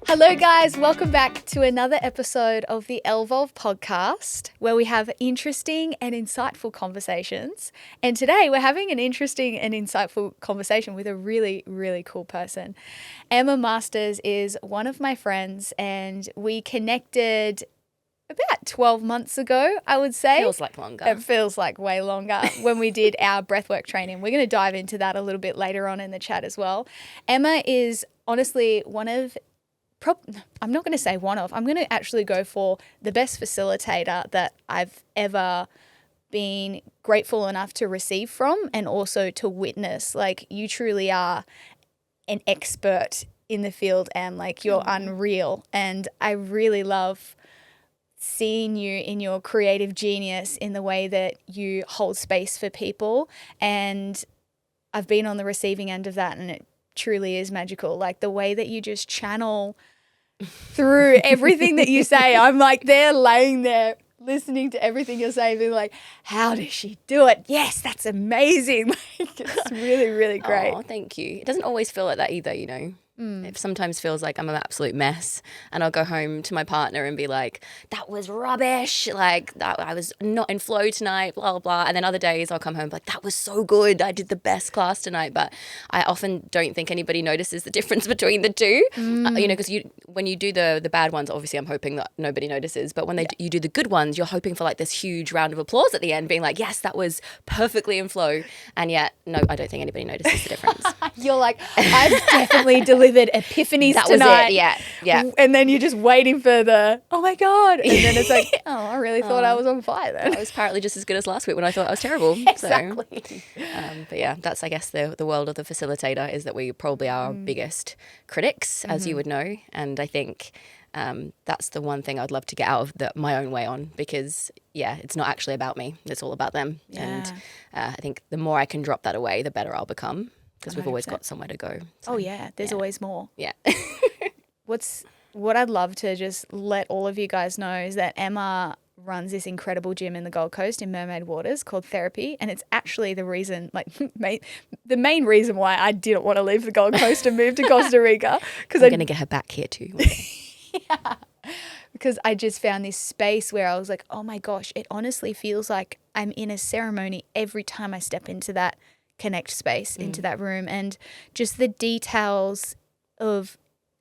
Hello guys, welcome back to another episode of the ELVOLVE Podcast, where we have interesting and insightful conversations. And today we're having an interesting and insightful conversation with a really, really cool person. Emma Masters is one of my friends and we connected about 12 months ago, I would say. Feels like longer. It feels like way longer when we did our breathwork training. We're going to dive into that a little bit later on in the chat as well. Emma is honestly I'm not going to say one of, I'm going to actually go for the best facilitator that I've ever been grateful enough to receive from and also to witness. Like, you truly are an expert in the field and like you're unreal. And I really love seeing you in your creative genius in the way that you hold space for people. And I've been on the receiving end of that and it truly is magical. Like the way that you just channel through everything that you say. I'm like there laying there listening to everything you're saying, being like, how does she do it? Yes, that's amazing. Like, it's really, really great. Oh, thank you. It doesn't always feel like that either, you know. It sometimes feels like I'm an absolute mess and I'll go home to my partner and be like, that was rubbish, like that I was not in flow tonight, blah, blah, blah. And then other days I'll come home and be like, that was so good, I did the best class tonight. But I often don't think anybody notices the difference between the two, you know, because when you do the bad ones, obviously I'm hoping that nobody notices, but when you do the good ones, you're hoping for like this huge round of applause at the end, being like, yes, that was perfectly in flow. And yet, no, I don't think anybody notices the difference. You're like, I've definitely delivered epiphanies that tonight. was it, yeah. And then you're just waiting for the, oh my God. And then it's like, oh, I really thought I was on fire then. I was apparently just as good as last week when I thought I was terrible. Exactly. So, but yeah, that's, I guess, the world of the facilitator is that we probably are our biggest critics, as you would know. And I think that's the one thing I'd love to get out of my own way on, because, yeah, it's not actually about me. It's all about them. Yeah. And I think the more I can drop that away, the better I'll become, because we've always got somewhere to go. So, oh, yeah. There's always more. Yeah. What I'd love to just let all of you guys know is that Emma runs this incredible gym in the Gold Coast in Mermaid Waters called Therapy. And it's actually the reason, like the main reason why I didn't want to leave the Gold Coast and move to Costa Rica. I'm going to get her back here too. Yeah. Because I just found this space where I was like, oh my gosh, it honestly feels like I'm in a ceremony every time I step into that connect space, into that room. And just the details of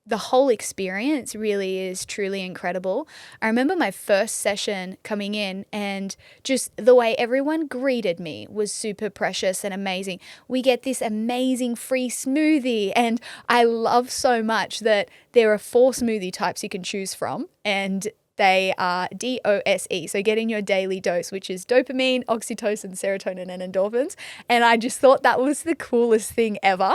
the whole experience really is truly incredible. I remember my first session coming in and just the way everyone greeted me was super precious and amazing. We get this amazing free smoothie, and I love so much that there are 4 smoothie types you can choose from, and they are DOSE, so getting your daily dose, which is dopamine, oxytocin, serotonin, and endorphins. And I just thought that was the coolest thing ever.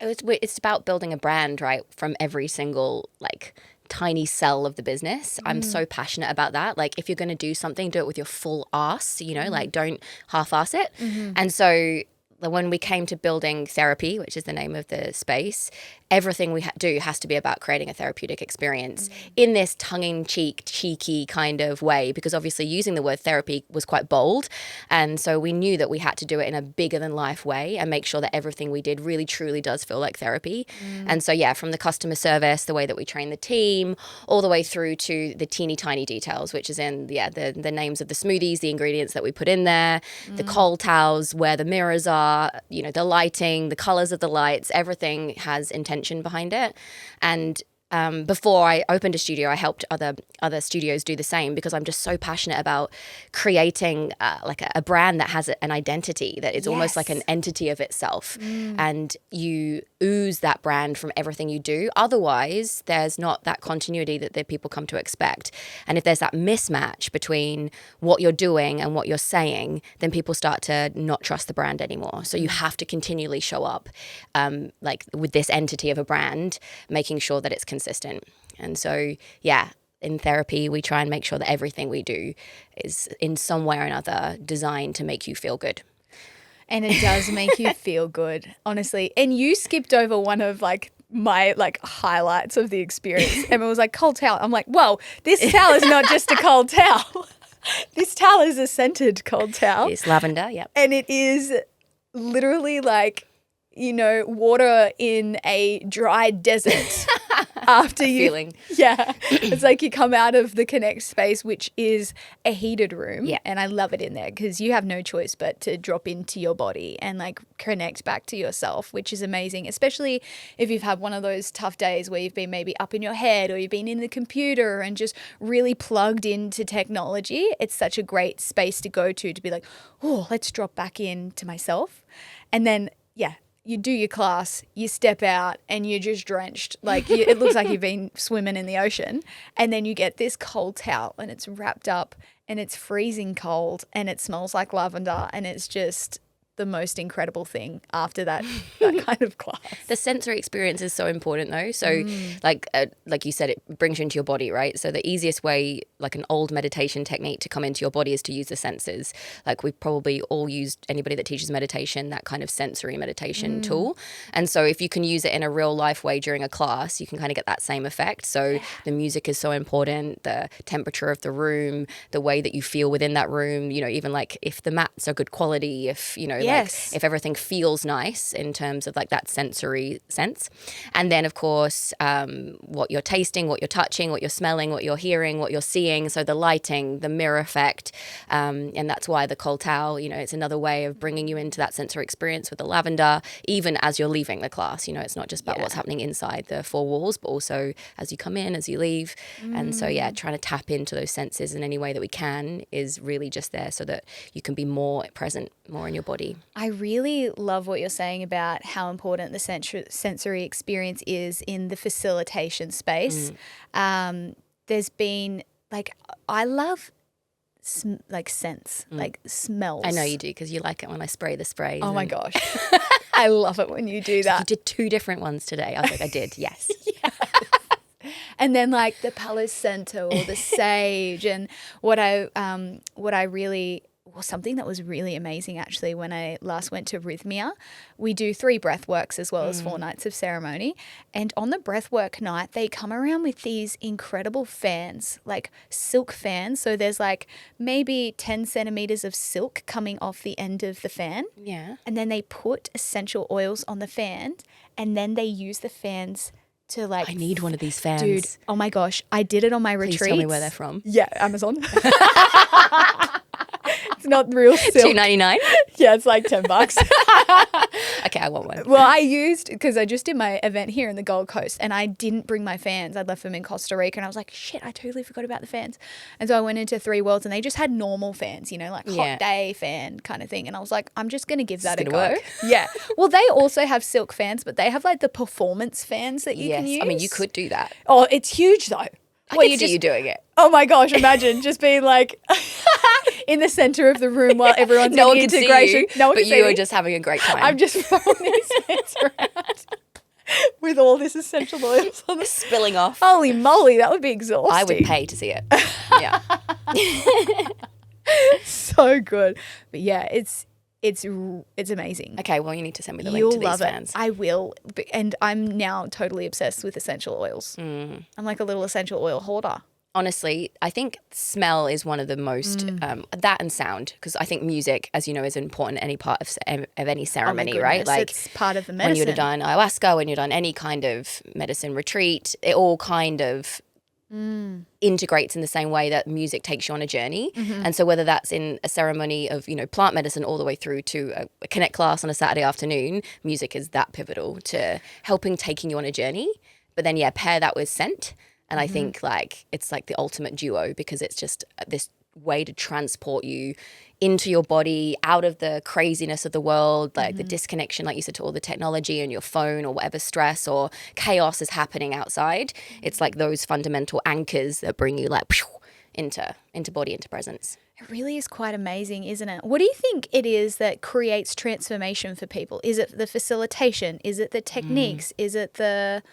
It's about building a brand, right, from every single, like, tiny cell of the business. I'm so passionate about that. Like, if you're going to do something, do it with your full ass, you know, like, don't half-ass it. And so when we came to building Therapy, which is the name of the space, everything we do has to be about creating a therapeutic experience in this tongue-in-cheek, cheeky kind of way, because obviously using the word therapy was quite bold. And so we knew that we had to do it in a bigger-than-life way and make sure that everything we did really, truly does feel like therapy. And so, yeah, from the customer service, the way that we train the team, all the way through to the teeny tiny details, which is in, the names of the smoothies, the ingredients that we put in there, the cold towels, where the mirrors are, you know, the lighting, the colors of the lights, everything has intention behind it. And before I opened a studio, I helped other studios do the same, because I'm just so passionate about creating like a brand that has an identity, that is almost like an entity of itself. And you ooze that brand from everything you do. Otherwise, there's not that continuity that the people come to expect. And if there's that mismatch between what you're doing and what you're saying, then people start to not trust the brand anymore. So you have to continually show up like with this entity of a brand, making sure that it's consistent. And so, yeah, in Therapy, we try and make sure that everything we do is in some way or another designed to make you feel good. And it does make you feel good, honestly. And you skipped over one of my highlights of the experience. Emma was like, cold towel. I'm like, whoa, this towel is not just a cold towel. This towel is a scented cold towel. It's lavender, yep. And it is literally like, you know, water in a dry desert. after you feeling. Yeah. It's like you come out of the Connect space, which is a heated room. Yeah. And I love it in there because you have no choice but to drop into your body and like connect back to yourself, which is amazing, especially if you've had one of those tough days where you've been maybe up in your head or you've been in the computer and just really plugged into technology. It's such a great space to go to be like, oh, let's drop back into myself. And then, yeah, you do your class, you step out and you're just drenched. Like it looks like you've been swimming in the ocean. And then you get this cold towel and it's wrapped up and it's freezing cold and it smells like lavender and it's just the most incredible thing after that kind of class. The sensory experience is so important though. So like you said, it brings you into your body, right? So the easiest way, like an old meditation technique to come into your body is to use the senses. Like we've probably all used, anybody that teaches meditation, that kind of sensory meditation tool. And so if you can use it in a real life way during a class, you can kind of get that same effect. So the music is so important, the temperature of the room, the way that you feel within that room, you know, even like if the mats are good quality, if, you know, Yes. like if everything feels nice in terms of like that sensory sense. And then of course, what you're tasting, what you're touching, what you're smelling, what you're hearing, what you're seeing. So the lighting, the mirror effect. And that's why the cold towel, you know, it's another way of bringing you into that sensory experience with the lavender, even as you're leaving the class. You know, it's not just about what's happening inside the four walls, but also as you come in, as you leave. And so, yeah, trying to tap into those senses in any way that we can is really just there so that you can be more present, more in your body. I really love what you're saying about how important the sensory experience is in the facilitation space. There's been like, I love like scents, like smells. I know you do because you like it when I spray the sprays. Oh my gosh. I love it when you do that. You did 2 different ones today. I was like, I did, yes. And then like the Palo Santo or the sage and something that was really amazing actually when I last went to Rhythmia, we do 3 breathworks as well as 4 nights of ceremony. And on the breathwork night, they come around with these incredible fans, like silk fans. So there's like maybe 10 centimeters of silk coming off the end of the fan. Yeah. And then they put essential oils on the fan and then they use the fans to like... I need one of these fans. Dude, oh my gosh. I did it on my retreat. Please tell me where they're from. Yeah, Amazon. It's not real silk. $2.99? Yeah, it's like $10. Okay, I want one. Well, I used, because I just did my event here in the Gold Coast and I didn't bring my fans. I'd left them in Costa Rica and I was like, shit, I totally forgot about the fans. And so I went into 3 Worlds and they just had normal fans, you know, like hot day fan kind of thing. And I was like, I'm just going to give that a go. Work. Yeah. Well, they also have silk fans, but they have like the performance fans that you can use. I mean, you could do that. Oh, it's huge though. I can see you doing it. Oh my gosh, imagine just being like in the center of the room while everyone's no in one can integration. See you, no one but can see you me. are just having a great time. I'm just throwing these fans around with all this essential oils on the spilling off. Holy moly, that would be exhausting. I would pay to see it. Yeah. So good. But yeah, it's amazing. Okay, well, you need to send me the You'll link to love these it. fans. I will. And I'm now totally obsessed with essential oils. I'm like a little essential oil hoarder. Honestly, I think smell is one of the most, that and sound, because I think music, as you know, is important in any part of any ceremony, right? Like it's part of the medicine. when you would have done ayahuasca, when you've done any kind of medicine retreat, it all kind of integrates in the same way that music takes you on a journey. And so whether that's in a ceremony of, you know, plant medicine all the way through to a Connect class on a Saturday afternoon, music is that pivotal to helping taking you on a journey. But then, yeah, pair that with scent. And I think like it's like the ultimate duo because it's just this way to transport you into your body, out of the craziness of the world, like the disconnection, like you said, to all the technology and your phone or whatever stress or chaos is happening outside. It's like those fundamental anchors that bring you like into body, into presence. It really is quite amazing, isn't it? What do you think it is that creates transformation for people? Is it the facilitation? Is it the techniques? Is it the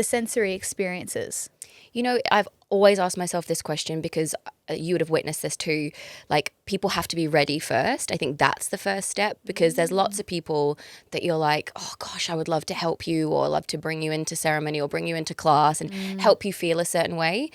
sensory experiences? You know, I've always asked myself this question because you would have witnessed this too. Like, people have to be ready first. I think that's the first step because there's lots of people that you're like, oh gosh, I would love to help you or love to bring you into ceremony or bring you into class and help you feel a certain way.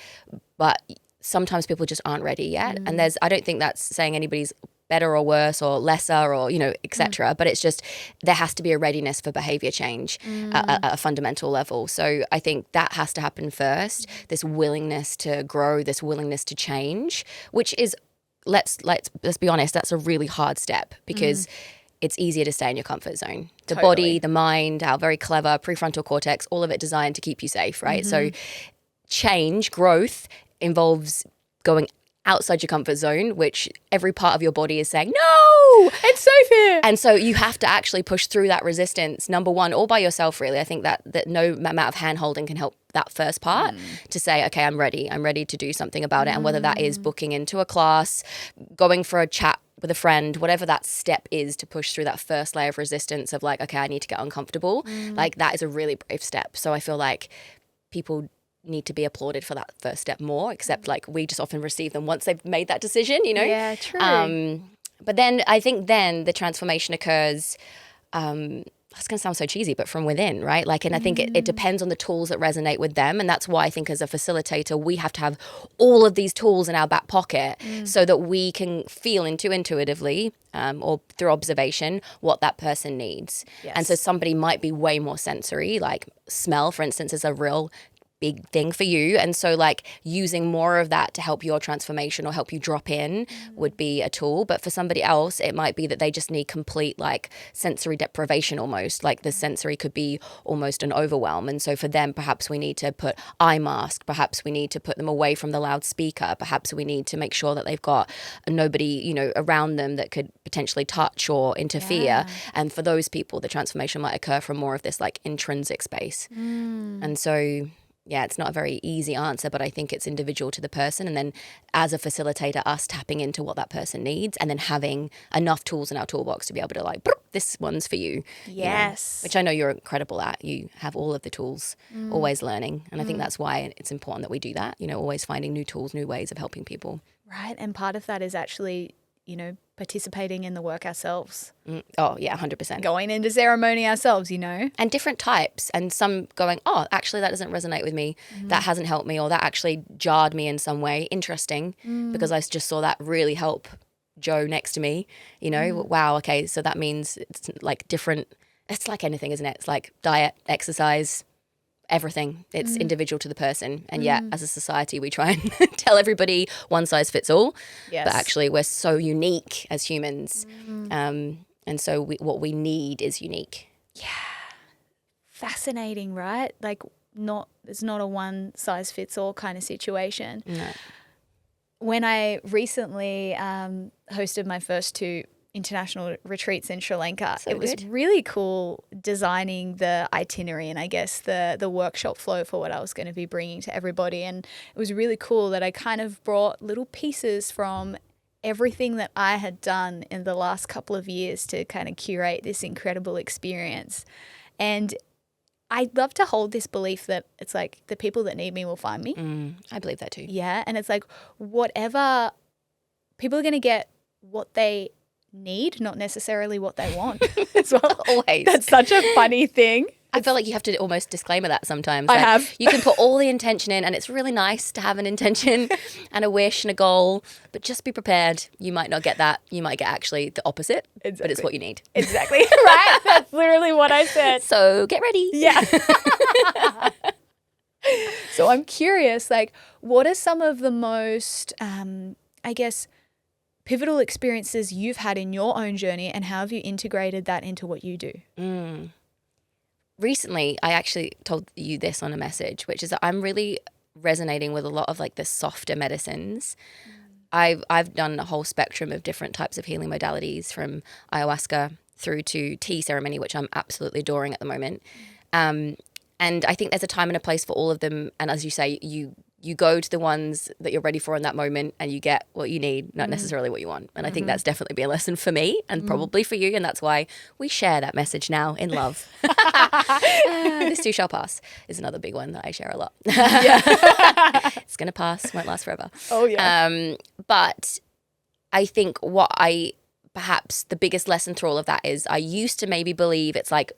But sometimes people just aren't ready yet. And I don't think that's saying anybody's better or worse or lesser or, etc. But it's just there has to be a readiness for behavior change at a fundamental level. So I think that has to happen first, this willingness to grow, this willingness to change, which is, let's be honest, that's a really hard step because it's easier to stay in your comfort zone. The body, the mind, our very clever prefrontal cortex, all of it designed to keep you safe, right? So change, growth involves going outside your comfort zone, which every part of your body is saying, no, it's safe here. And so you have to actually push through that resistance, number one, all by yourself, really. I think that no amount of hand-holding can help that first part to say, okay, I'm ready to do something about it. And whether that is booking into a class, going for a chat with a friend, whatever that step is to push through that first layer of resistance of like, okay, I need to get uncomfortable, like that is a really brave step. So I feel like people need to be applauded for that first step more, except like we just often receive them once they've made that decision, Yeah, true. But then I think then the transformation occurs, that's going to sound so cheesy, but from within, right? Like, and I think it depends on the tools that resonate with them. And that's why I think as a facilitator, we have to have all of these tools in our back pocket so that we can feel intuitively or through observation what that person needs. Yes. And so somebody might be way more sensory, like smell, for instance, is a real big thing for you. And so like using more of that to help your transformation or help you drop in would be a tool. But for somebody else, it might be that they just need complete like sensory deprivation almost. Like the sensory could be almost an overwhelm. And so for them, perhaps we need to put eye mask. Perhaps we need to put them away from the loudspeaker. Perhaps we need to make sure that they've got nobody, around them that could potentially touch or interfere. Yeah. And for those people, the transformation might occur from more of this like intrinsic space. And so yeah, it's not a very easy answer, but I think it's individual to the person. And then as a facilitator, us tapping into what that person needs and then having enough tools in our toolbox to be able to like, this one's for you. Yes. Which I know you're incredible at. You have all of the tools, always learning. And I think that's why it's important that we do that, always finding new tools, new ways of helping people. Right. And part of that is actually, participating in the work ourselves. Oh, yeah, 100%. Going into ceremony ourselves, And different types. And some going, oh, actually, that doesn't resonate with me. That hasn't helped me, or that actually jarred me in some way. Interesting, because I just saw that really help Joe next to me. Wow, okay, so that means it's like different. It's like anything, isn't it? It's like diet, exercise, everything. It's individual to the person. And yet, as a society, we try and tell everybody one size fits all. Yes. But actually, we're so unique as humans. And so what we need is unique. Yeah. Fascinating, right? Like it's not a one size fits all kind of situation. No. When I recently hosted my first 2 international retreats in Sri Lanka, it was really cool designing the itinerary and I guess the workshop flow for what I was going to be bringing to everybody. And it was really cool that I kind of brought little pieces from everything that I had done in the last couple of years to kind of curate this incredible experience. And I love to hold this belief that it's like the people that need me will find me. I believe that too. Yeah. And it's like whatever, people are going to get what they need, not necessarily what they want as well. Always. That's such a funny thing. I feel like you have to almost disclaimer that sometimes. I have. You can put all the intention in and it's really nice to have an intention and a wish and a goal, but just be prepared. You might not get that. You might get actually the opposite, but it's what you need. Exactly. Right? That's literally what I said. So get ready. Yeah. So I'm curious, like, what are some of the most, pivotal experiences you've had in your own journey and how have you integrated that into what you do? Recently, I actually told you this on a message, which is that I'm really resonating with a lot of like the softer medicines. I've done a whole spectrum of different types of healing modalities from ayahuasca through to tea ceremony, which I'm absolutely adoring at the moment. And I think there's a time and a place for all of them. And as you say, you go to the ones that you're ready for in that moment and you get what you need, not necessarily what you want. And I think that's definitely been a lesson for me and probably for you. And that's why we share that message now in love. This too shall pass is another big one that I share a lot. It's going to pass, won't last forever. Oh, yeah. But I think perhaps the biggest lesson through all of that is I used to maybe believe it's like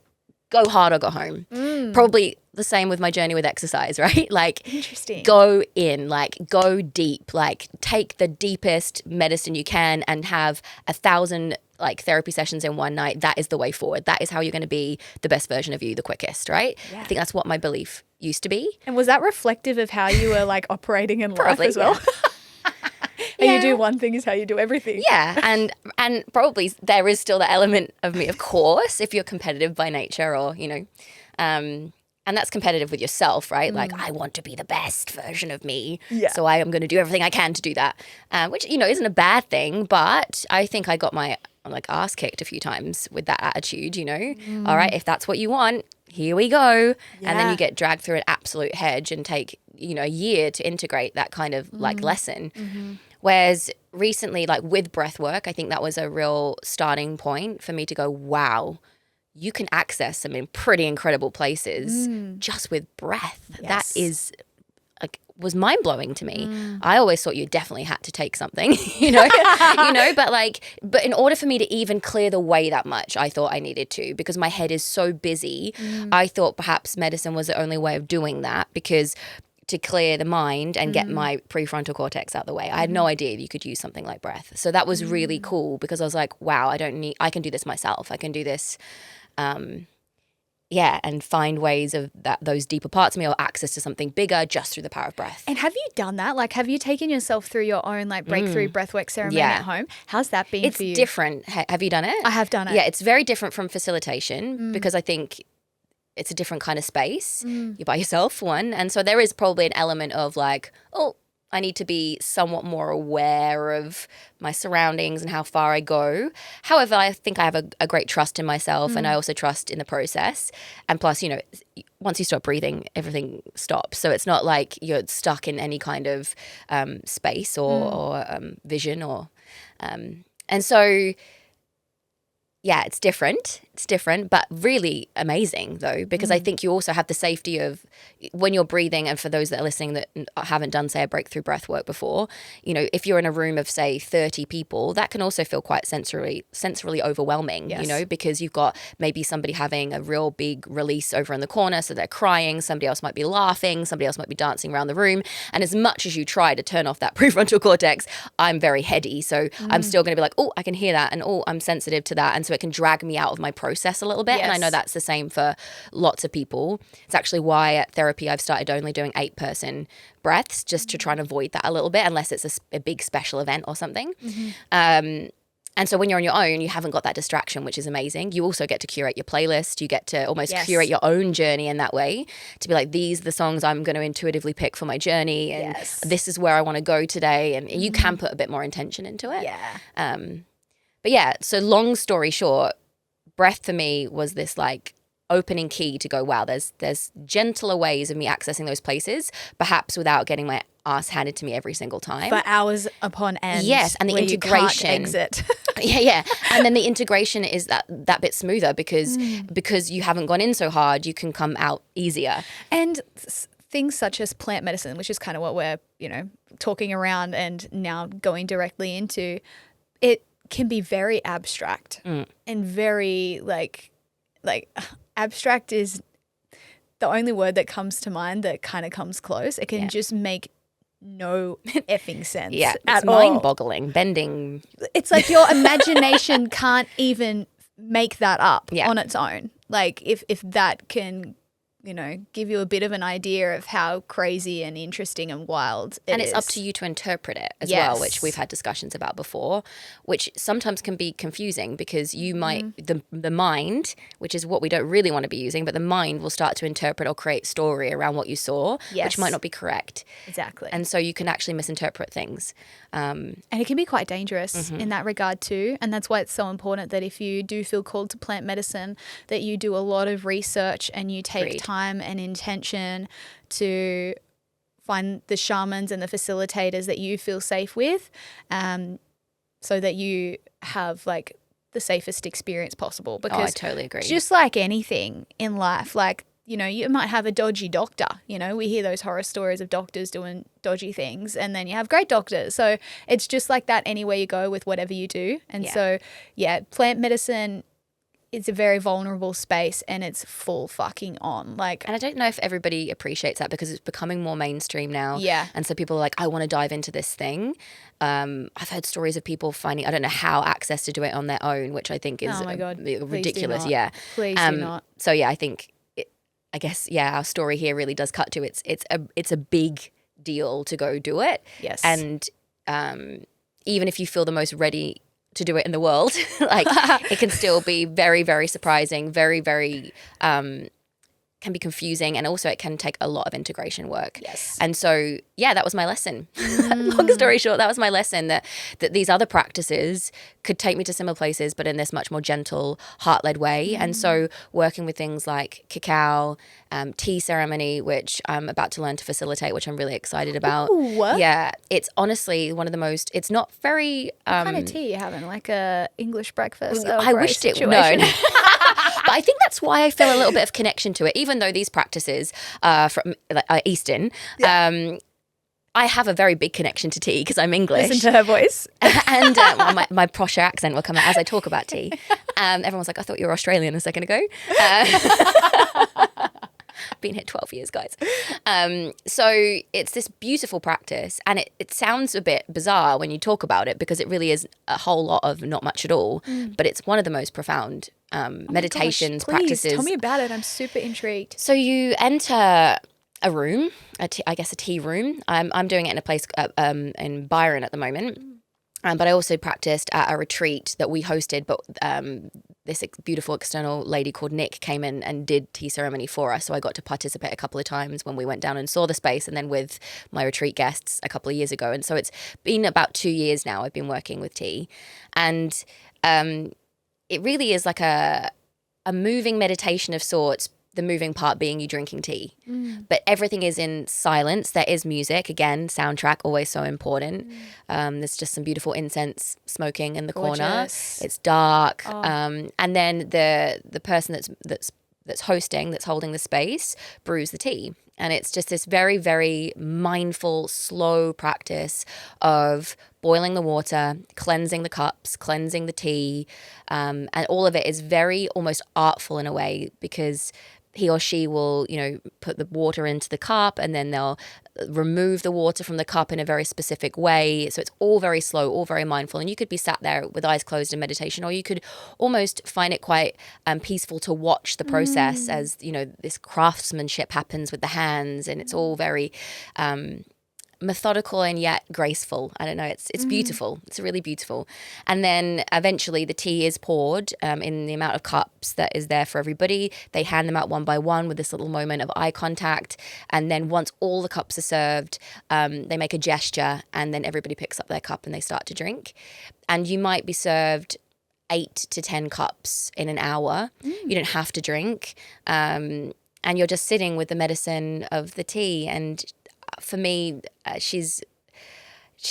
go hard or go home. Probably the same with my journey with exercise, right? Like, Interesting. go in, like, go deep, like, take the deepest medicine you can and have 1,000 like therapy sessions in one night. That is the way forward. That is how you're going to be the best version of you the quickest, right? Yeah. I think that's what my belief used to be. And was that reflective of how you were like operating in life Probably, as well? yeah. How Yeah. you do one thing is how you do everything. Yeah, and probably there is still the element of me, of course, if you're competitive by nature, or and that's competitive with yourself, right? Like, I want to be the best version of me, so I am going to do everything I can to do that, which isn't a bad thing. But I think I got my ass kicked a few times with that attitude. All right, if that's what you want, here we go, and then you get dragged through an absolute hedge and take a year to integrate that kind of like lesson. Whereas recently, like with breath work, I think that was a real starting point for me to go, wow, you can access some pretty incredible places just with breath. Yes. That is was mind blowing to me. I always thought you definitely had to take something, but in order for me to even clear the way that much, I thought I needed to, because my head is so busy. I thought perhaps medicine was the only way of doing that, because to clear the mind and get my prefrontal cortex out the way. I had no idea you could use something like breath. So that was really cool, because I was like, wow, I can do this myself. I can do this, and find ways of those deeper parts of me, or access to something bigger just through the power of breath. And have you done that? Like, have you taken yourself through your own like breakthrough breathwork ceremony at home? How's that been for you? It's different. Have you done it? I have done it. Yeah, it's very different from facilitation, because I think it's a different kind of space. You're by yourself, for one. And so there is probably an element of like, oh, I need to be somewhat more aware of my surroundings and how far I go. However, I think I have a great trust in myself, and I also trust in the process. And plus, once you stop breathing, everything stops. So it's not like you're stuck in any kind of space or vision and so... Yeah, it's different. But really amazing, though, because I think you also have the safety of when you're breathing. And for those that are listening that haven't done, say, a breakthrough breath work before, if you're in a room of, say, 30 people, that can also feel quite sensorily overwhelming, because you've got maybe somebody having a real big release over in the corner, so they're crying, somebody else might be laughing, somebody else might be dancing around the room. And as much as you try to turn off that prefrontal cortex, I'm very heady. So I'm still going to be like, oh, I can hear that, and oh, I'm sensitive to that. And so it can drag me out of my process a little bit. And I know that's the same for lots of people. It's actually why at therapy I've started only doing 8-person breaths, just to try and avoid that a little bit, unless it's a big special event or something. And so when you're on your own, you haven't got that distraction, which is amazing. You also get to curate your playlist. You get to almost curate your own journey in that way, to be like, these are the songs I'm going to intuitively pick for my journey, and this is where I want to go today. And you can put a bit more intention into it. But yeah, so long story short, breath for me was this like opening key to go, wow, there's gentler ways of me accessing those places, perhaps without getting my ass handed to me every single time. For hours upon end. Yes, and the integration. You can't exit. yeah. And then the integration is that bit smoother, because you haven't gone in so hard, you can come out easier. And things such as plant medicine, which is kind of what we're, talking around and now going directly into, it can be very abstract and very like abstract is the only word that comes to mind that kind of comes close. It can just make no effing sense. It's mind-boggling, bending. It's like your imagination can't even make that up on its own. Like if that can, give you a bit of an idea of how crazy and interesting and wild it is. And it's up to you to interpret it as well, which we've had discussions about before, which sometimes can be confusing, because you might, the mind, which is what we don't really want to be using, but the mind will start to interpret or create story around what you saw, which might not be correct. Exactly. And so you can actually misinterpret things. And it can be quite dangerous in that regard too. And that's why it's so important that if you do feel called to plant medicine, that you do a lot of research and you take time and intention to find the shamans and the facilitators that you feel safe with, so that you have like the safest experience possible. Because I totally agree. Just like anything in life, like, you might have a dodgy doctor. We hear those horror stories of doctors doing dodgy things, and then you have great doctors. So it's just like that anywhere you go with whatever you do. And so, plant medicine it's a very vulnerable space and it's full fucking on. Like, and I don't know if everybody appreciates that because it's becoming more mainstream now. Yeah. And so people are like, I want to dive into this thing. I've heard stories of people finding, I don't know how, access to do it on their own, which I think is Oh my God. ridiculous. Please do not. Yeah. Please do not. So yeah, I think, our story here really does cut to it's a big deal to go do it. Yes. And even if you feel the most ready to do it in the world, like it can still be very, very surprising, very, very can be confusing, and also it can take a lot of integration work. Yes. And so, yeah, that was my lesson. Long story short, that was my lesson, that these other practices could take me to similar places, but in this much more gentle, heart-led way. And so working with things like cacao, tea ceremony, which I'm about to learn to facilitate, which I'm really excited about. Ooh. Yeah, it's honestly one of the most, it's not very... What kind of tea you having? Like a English breakfast? I wished it... No. But I think that's why I feel a little bit of connection to it, even though these practices are from Eastern. Yeah. I have a very big connection to tea because I'm English. Listen to her voice. And my posh accent will come out as I talk about tea. Everyone's like, I thought you were Australian a second ago. Been here 12 years, guys. So it's this beautiful practice, and it sounds a bit bizarre when you talk about it because it really is a whole lot of not much at all, but it's one of the most profound meditations, practices. Tell me about it. I'm super intrigued. So you enter a room, I guess a tea room. I'm doing it in a place in Byron at the moment. But I also practiced at a retreat that we hosted, but this beautiful external lady called Nick came in and did tea ceremony for us. So I got to participate a couple of times when we went down and saw the space, and then with my retreat guests a couple of years ago. And so it's been about 2 years now I've been working with tea. And it really is like a moving meditation of sorts, the moving part being you drinking tea. But everything is in silence. There is music. Again, soundtrack, always so important. There's just some beautiful incense smoking in the corner. It's dark. And then the person that's hosting, that's holding the space, brews the tea. And it's just this very, very mindful, slow practice of boiling the water, cleansing the cups, cleansing the tea. And all of it is very almost artful in a way, because he or she will, put the water into the cup, and then they'll remove the water from the cup in a very specific way. So it's all very slow, all very mindful. And you could be sat there with eyes closed in meditation, or you could almost find it quite peaceful to watch the process as, this craftsmanship happens with the hands, and it's all very methodical and yet graceful. I don't know. It's beautiful. It's really beautiful. And then eventually the tea is poured in the amount of cups that is there for everybody. They hand them out one by one with this little moment of eye contact. And then once all the cups are served, they make a gesture, and then everybody picks up their cup and they start to drink. And you might be served 8 to 10 cups in an hour. You don't have to drink. And you're just sitting with the medicine of the tea. And for me, she's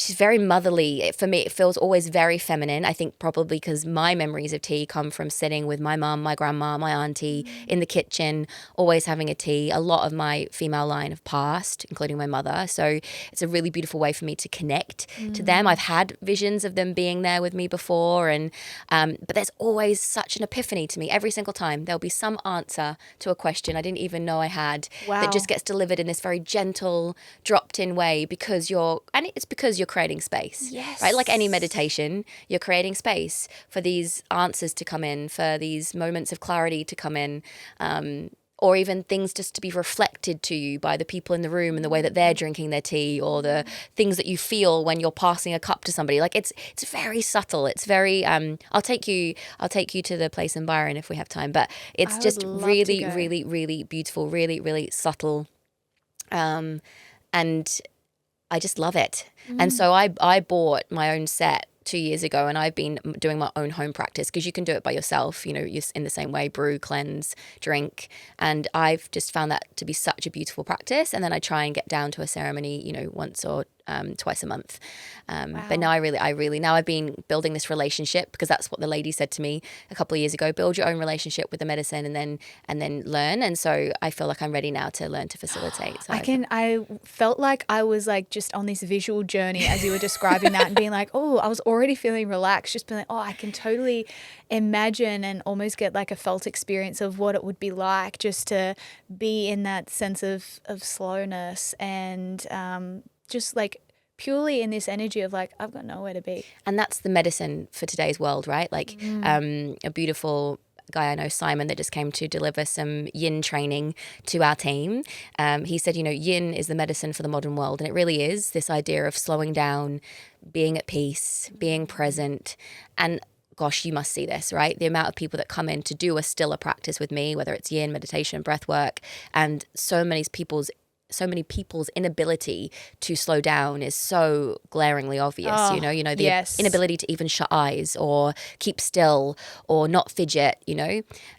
very motherly. For me, it feels always very feminine. I think probably because my memories of tea come from sitting with my mum, my grandma, my auntie in the kitchen, always having a tea. A lot of my female line have passed, including my mother. So it's a really beautiful way for me to connect to them. I've had visions of them being there with me before, and but there's always such an epiphany to me every single time. There'll be some answer to a question I didn't even know I had that just gets delivered in this very gentle, dropped-in way, because you're creating space. Yes. Right? Like any meditation, you're creating space for these answers to come in, for these moments of clarity to come in, or even things just to be reflected to you by the people in the room and the way that they're drinking their tea, or the things that you feel when you're passing a cup to somebody. Like it's very subtle. It's very I'll take you to the place in Byron if we have time, but it's just really, really, really beautiful, really, really subtle. And I just love it. And so I bought my own set 2 years ago, and I've been doing my own home practice, because you can do it by yourself, you're in the same way, brew, cleanse, drink. And I've just found that to be such a beautiful practice. And then I try and get down to a ceremony, once or twice a month. But now now I've been building this relationship, because that's what the lady said to me a couple of years ago, build your own relationship with the medicine and then learn. And so I feel like I'm ready now to learn to facilitate. So I felt like I was like just on this visual journey as you were describing that and being like, oh, I was already feeling relaxed, just being like, oh, I can totally imagine and almost get like a felt experience of what it would be like just to be in that sense of slowness and just like purely in this energy of like, I've got nowhere to be. And that's the medicine for today's world, right? Like a beautiful guy I know, Simon, that just came to deliver some yin training to our team. He said, yin is the medicine for the modern world. And it really is this idea of slowing down, being at peace, being present. And gosh, you must see this, right? The amount of people that come in to do a stiller practice with me, whether it's yin, meditation, breath work, and so many people's inability to slow down is so glaringly obvious. The inability to even shut eyes or keep still or not fidget,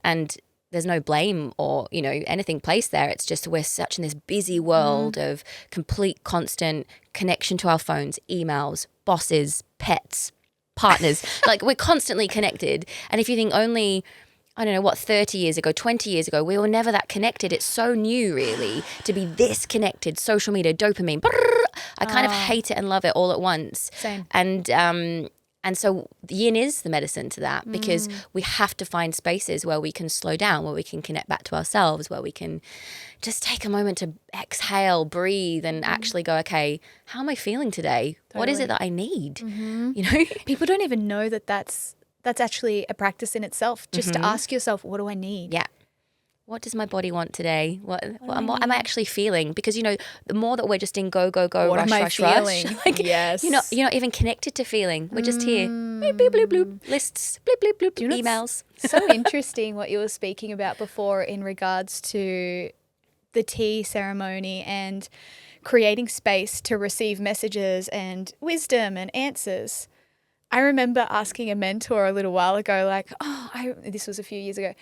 and there's no blame or, anything placed there. It's just we're such in this busy world of complete constant connection to our phones, emails, bosses, pets, partners. Like we're constantly connected. And if you think only 30 years ago, 20 years ago, we were never that connected. It's so new, really, to be this connected. Social media, dopamine. I kind of hate it and love it all at once. Same. And so yin is the medicine to that, because we have to find spaces where we can slow down, where we can connect back to ourselves, where we can just take a moment to exhale, breathe, and actually go, okay, how am I feeling today? Totally. What is it that I need? People don't even know that that's actually a practice in itself, just to ask yourself, what do I need? Yeah. What does my body want today? What am I actually feeling? Because, the more that we're just in go, rush, like, yes. you're not even connected to feeling. We're just here. Bloop, bloop, bloop, bloop. Lists, bloop, bloop, bloop, emails. So interesting what you were speaking about before in regards to the tea ceremony and creating space to receive messages and wisdom and answers. I remember asking a mentor a little while ago, like, this was a few years ago,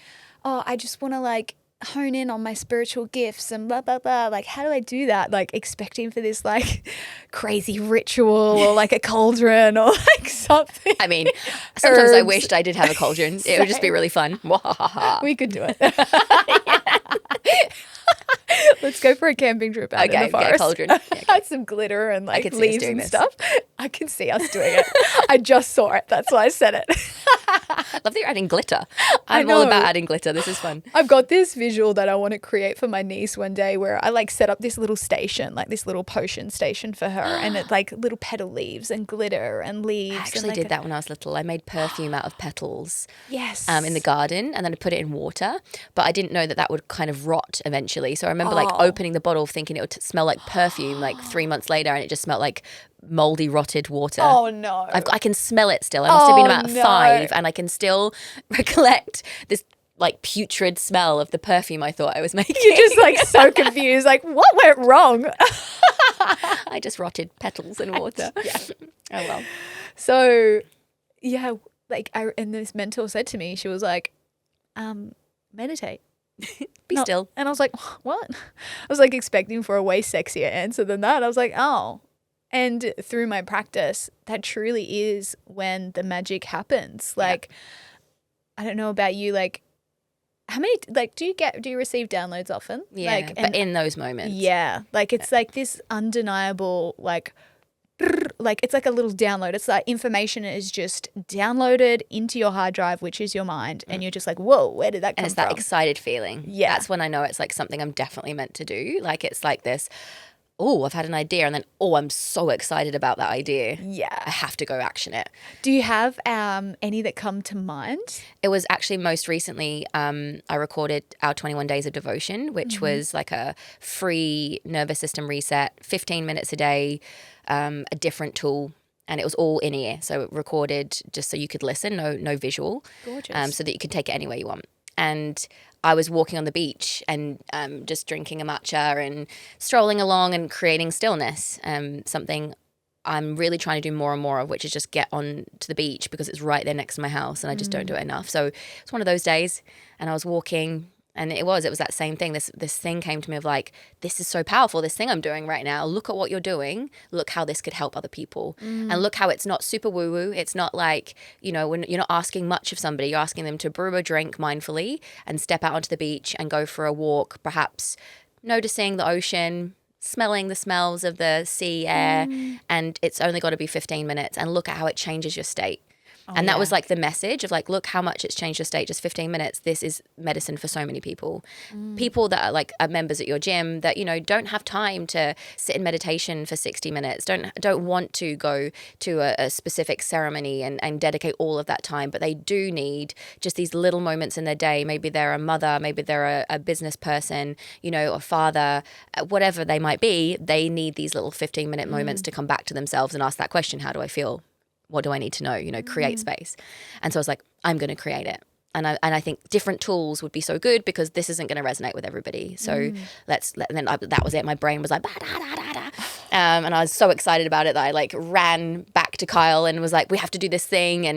I just want to like hone in on my spiritual gifts and blah, blah, blah. Like, how do I do that? Like expecting for this like crazy ritual or like a cauldron or like something. I mean, sometimes I wished I did have a cauldron. It would just be really fun. We could do it. Let's go for a camping trip out in the forest. Okay, cauldron. Yeah, Add some glitter and like leaves and stuff. I can see us doing it. I just saw it. That's why I said it. I love that you're adding glitter. I'm all about adding glitter. This is fun. I've got this visual that I want to create for my niece one day where I like set up this little station, like this little potion station for her, and it's like little petal leaves and glitter and leaves. I actually did that when I was little. I made perfume out of petals. Yes. In the garden, and then I put it in water, but I didn't know that would kind of rot eventually. So I remember like opening the bottle thinking it would smell like perfume like 3 months later, and it just smelled like moldy, rotted water. Oh no. I can smell it still. I must have been about 5, and I can still recollect this like putrid smell of the perfume I thought I was making. You're just like so confused, like what went wrong? I just rotted petals in water. Yeah. Oh well. So yeah, like and this mentor said to me, she was like, meditate. Be still. And I was like, what? I was like expecting for a way sexier answer than that. I was like, oh. And through my practice, that truly is when the magic happens. Like, I don't know about you, like, how many, like, do you receive downloads often? Yeah, like, but in those moments. Yeah. Like, it's like this undeniable, like it's like a little download. It's like information is just downloaded into your hard drive, which is your mind. And you're just like, whoa, where did that come from? And it's that excited feeling. Yeah. That's when I know it's like something I'm definitely meant to do. Like it's like this, I've had an idea, and then, I'm so excited about that idea. Yeah. I have to go action it. Do you have any that come to mind? It was actually most recently, I recorded our 21 Days of Devotion, which was like a free nervous system reset, 15 minutes a day, a different tool. And it was all in ear. So it recorded just so you could listen, no visual. Gorgeous. So that you could take it anywhere you want. And I was walking on the beach and just drinking a matcha and strolling along and creating stillness, something I'm really trying to do more and more of, which is just get on to the beach because it's right there next to my house and I just don't do it enough. So it's one of those days, and I was walking And it was that same thing. This thing came to me of like, this is so powerful. This thing I'm doing right now. Look at what you're doing. Look how this could help other people. And look how it's not super woo woo. It's not like, you know, when you're not asking much of somebody, you're asking them to brew a drink mindfully and step out onto the beach and go for a walk, perhaps noticing the ocean, smelling the smells of the sea air. And it's only got to be 15 minutes. And look at how it changes your state. And that was like the message of like, look how much it's changed your state, just 15 minutes. This is medicine for so many people. People that are like are members at your gym that, you know, don't have time to sit in meditation for 60 minutes, don't want to go to a specific ceremony and dedicate all of that time, but they do need just these little moments in their day. Maybe they're a mother, maybe they're a business person, you know, a father, whatever they might be. They need these little 15-minute moments to come back to themselves and ask that question, how do I feel? What do I need to know? You know, create space. And so I was like, I'm going to create it. And I think different tools would be so good because this isn't going to resonate with everybody. So that was it. My brain was like, bah, da, da, da, da. And I was so excited about it that I like ran back to Kyle and was like, we have to do this thing.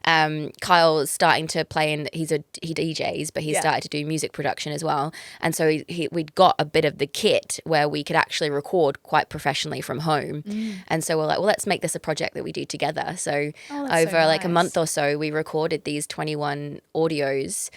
And Kyle was starting to play he DJs, but he started to do music production as well. And so we'd got a bit of the kit where we could actually record quite professionally from home. And so we're like, well, let's make this a project that we do together. So over like a month or so, we recorded these 21 audios.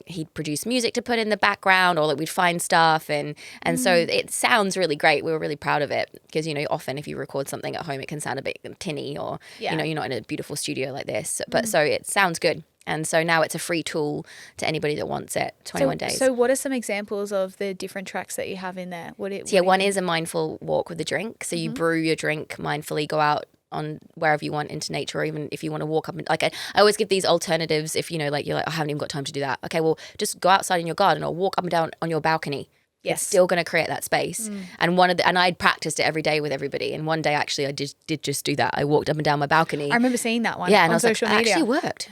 He'd produce music to put in the background, or like we'd find stuff. And so it sounds really great. We were really proud of it because, you know, often if you record something at home, it can sound a bit tinny or, you know, you're not in a beautiful studio like this. But so it sounds good. And so now it's a free tool to anybody that wants it, 21 days. So what are some examples of the different tracks that you have in there? One is a mindful walk with a drink. So you brew your drink mindfully, go out on wherever you want into nature, or even if you want to walk up and like I always give these alternatives. If you know, like you're like, I haven't even got time to do that. Okay, well just go outside in your garden or walk up and down on your balcony. Yes, it's still going to create that space. And I'd practiced it every day with everybody. And one day actually I did just do that. I walked up and down my balcony. I remember seeing that one. Yeah, and on I was social like, media. It actually worked.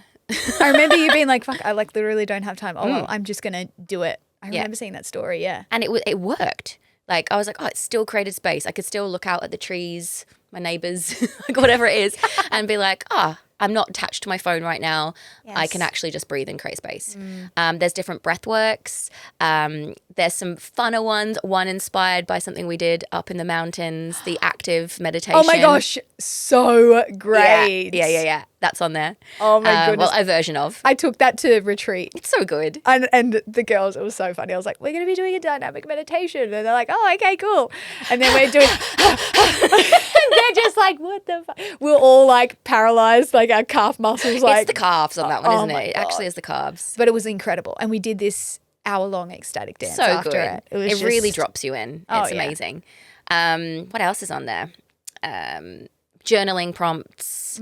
I remember you being like, fuck, I like literally don't have time. Oh, well, I'm just going to do it. I remember seeing that story, And it worked. Like I was like, oh, it still created space. I could still look out at the trees, my neighbors, like whatever it is, and be like, I'm not attached to my phone right now. Yes. I can actually just breathe and create space. There's different breath works. There's some funner ones. One inspired by something we did up in the mountains, the active meditation. Oh my gosh, so great. Yeah. That's on there. Oh my goodness. Well, a version of. I took that to retreat. It's so good. And the girls, it was so funny. I was like, we're going to be doing a dynamic meditation. And they're like, oh, okay, cool. And then we're doing, and they're just like, what the fuck? We're all like paralyzed, like our calf muscles. Like, it's the calves on that one, isn't it? It actually is the calves. But it was incredible. And we did this hour-long ecstatic dance after it. It really drops you in. It's amazing. What else is on there? Journaling prompts.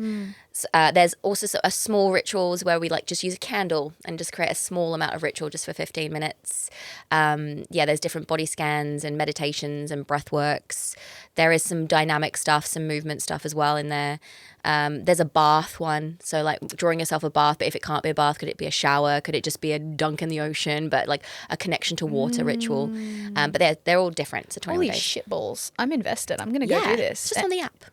There's also a small rituals where we like just use a candle and just create a small amount of ritual just for 15 minutes. There's different body scans and meditations and breath works. There is some dynamic stuff, some movement stuff as well in there. There's a bath one. So like drawing yourself a bath, but if it can't be a bath, could it be a shower? Could it just be a dunk in the ocean? But like a connection to water ritual. But they're all different. So 21 days. Holy shitballs. I'm invested. I'm going to go do this. It's just on the app.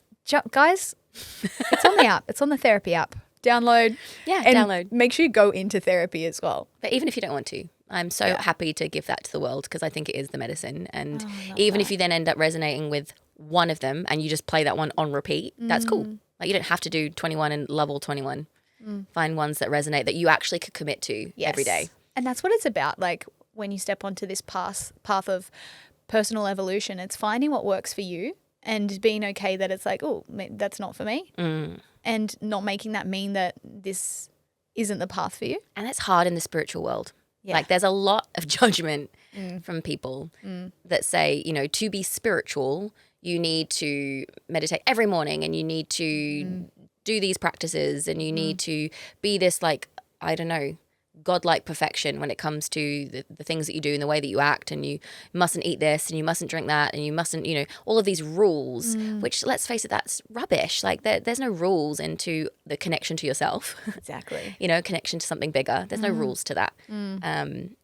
Guys, it's on the app. It's on the therapy app. Download. And download. Make sure you go into therapy as well. But even if you don't want to, I'm so happy to give that to the world because I think it is the medicine. And even if you then end up resonating with one of them and you just play that one on repeat, that's cool. Like you don't have to do 21 and love all 21. Find ones that resonate that you actually could commit to every day. And that's what it's about. Like when you step onto this path of personal evolution, it's finding what works for you. And being okay that it's like, oh, that's not for me. And not making that mean that this isn't the path for you. And it's hard in the spiritual world. Yeah. Like there's a lot of judgment from people that say, you know, to be spiritual, you need to meditate every morning and you need to do these practices and you need to be this like, I don't know, godlike perfection when it comes to the things that you do and the way that you act, and you mustn't eat this and you mustn't drink that and you mustn't, you know, all of these rules, which let's face it, that's rubbish. Like there's no rules into the connection to yourself. Exactly. You know, connection to something bigger. There's no rules to that.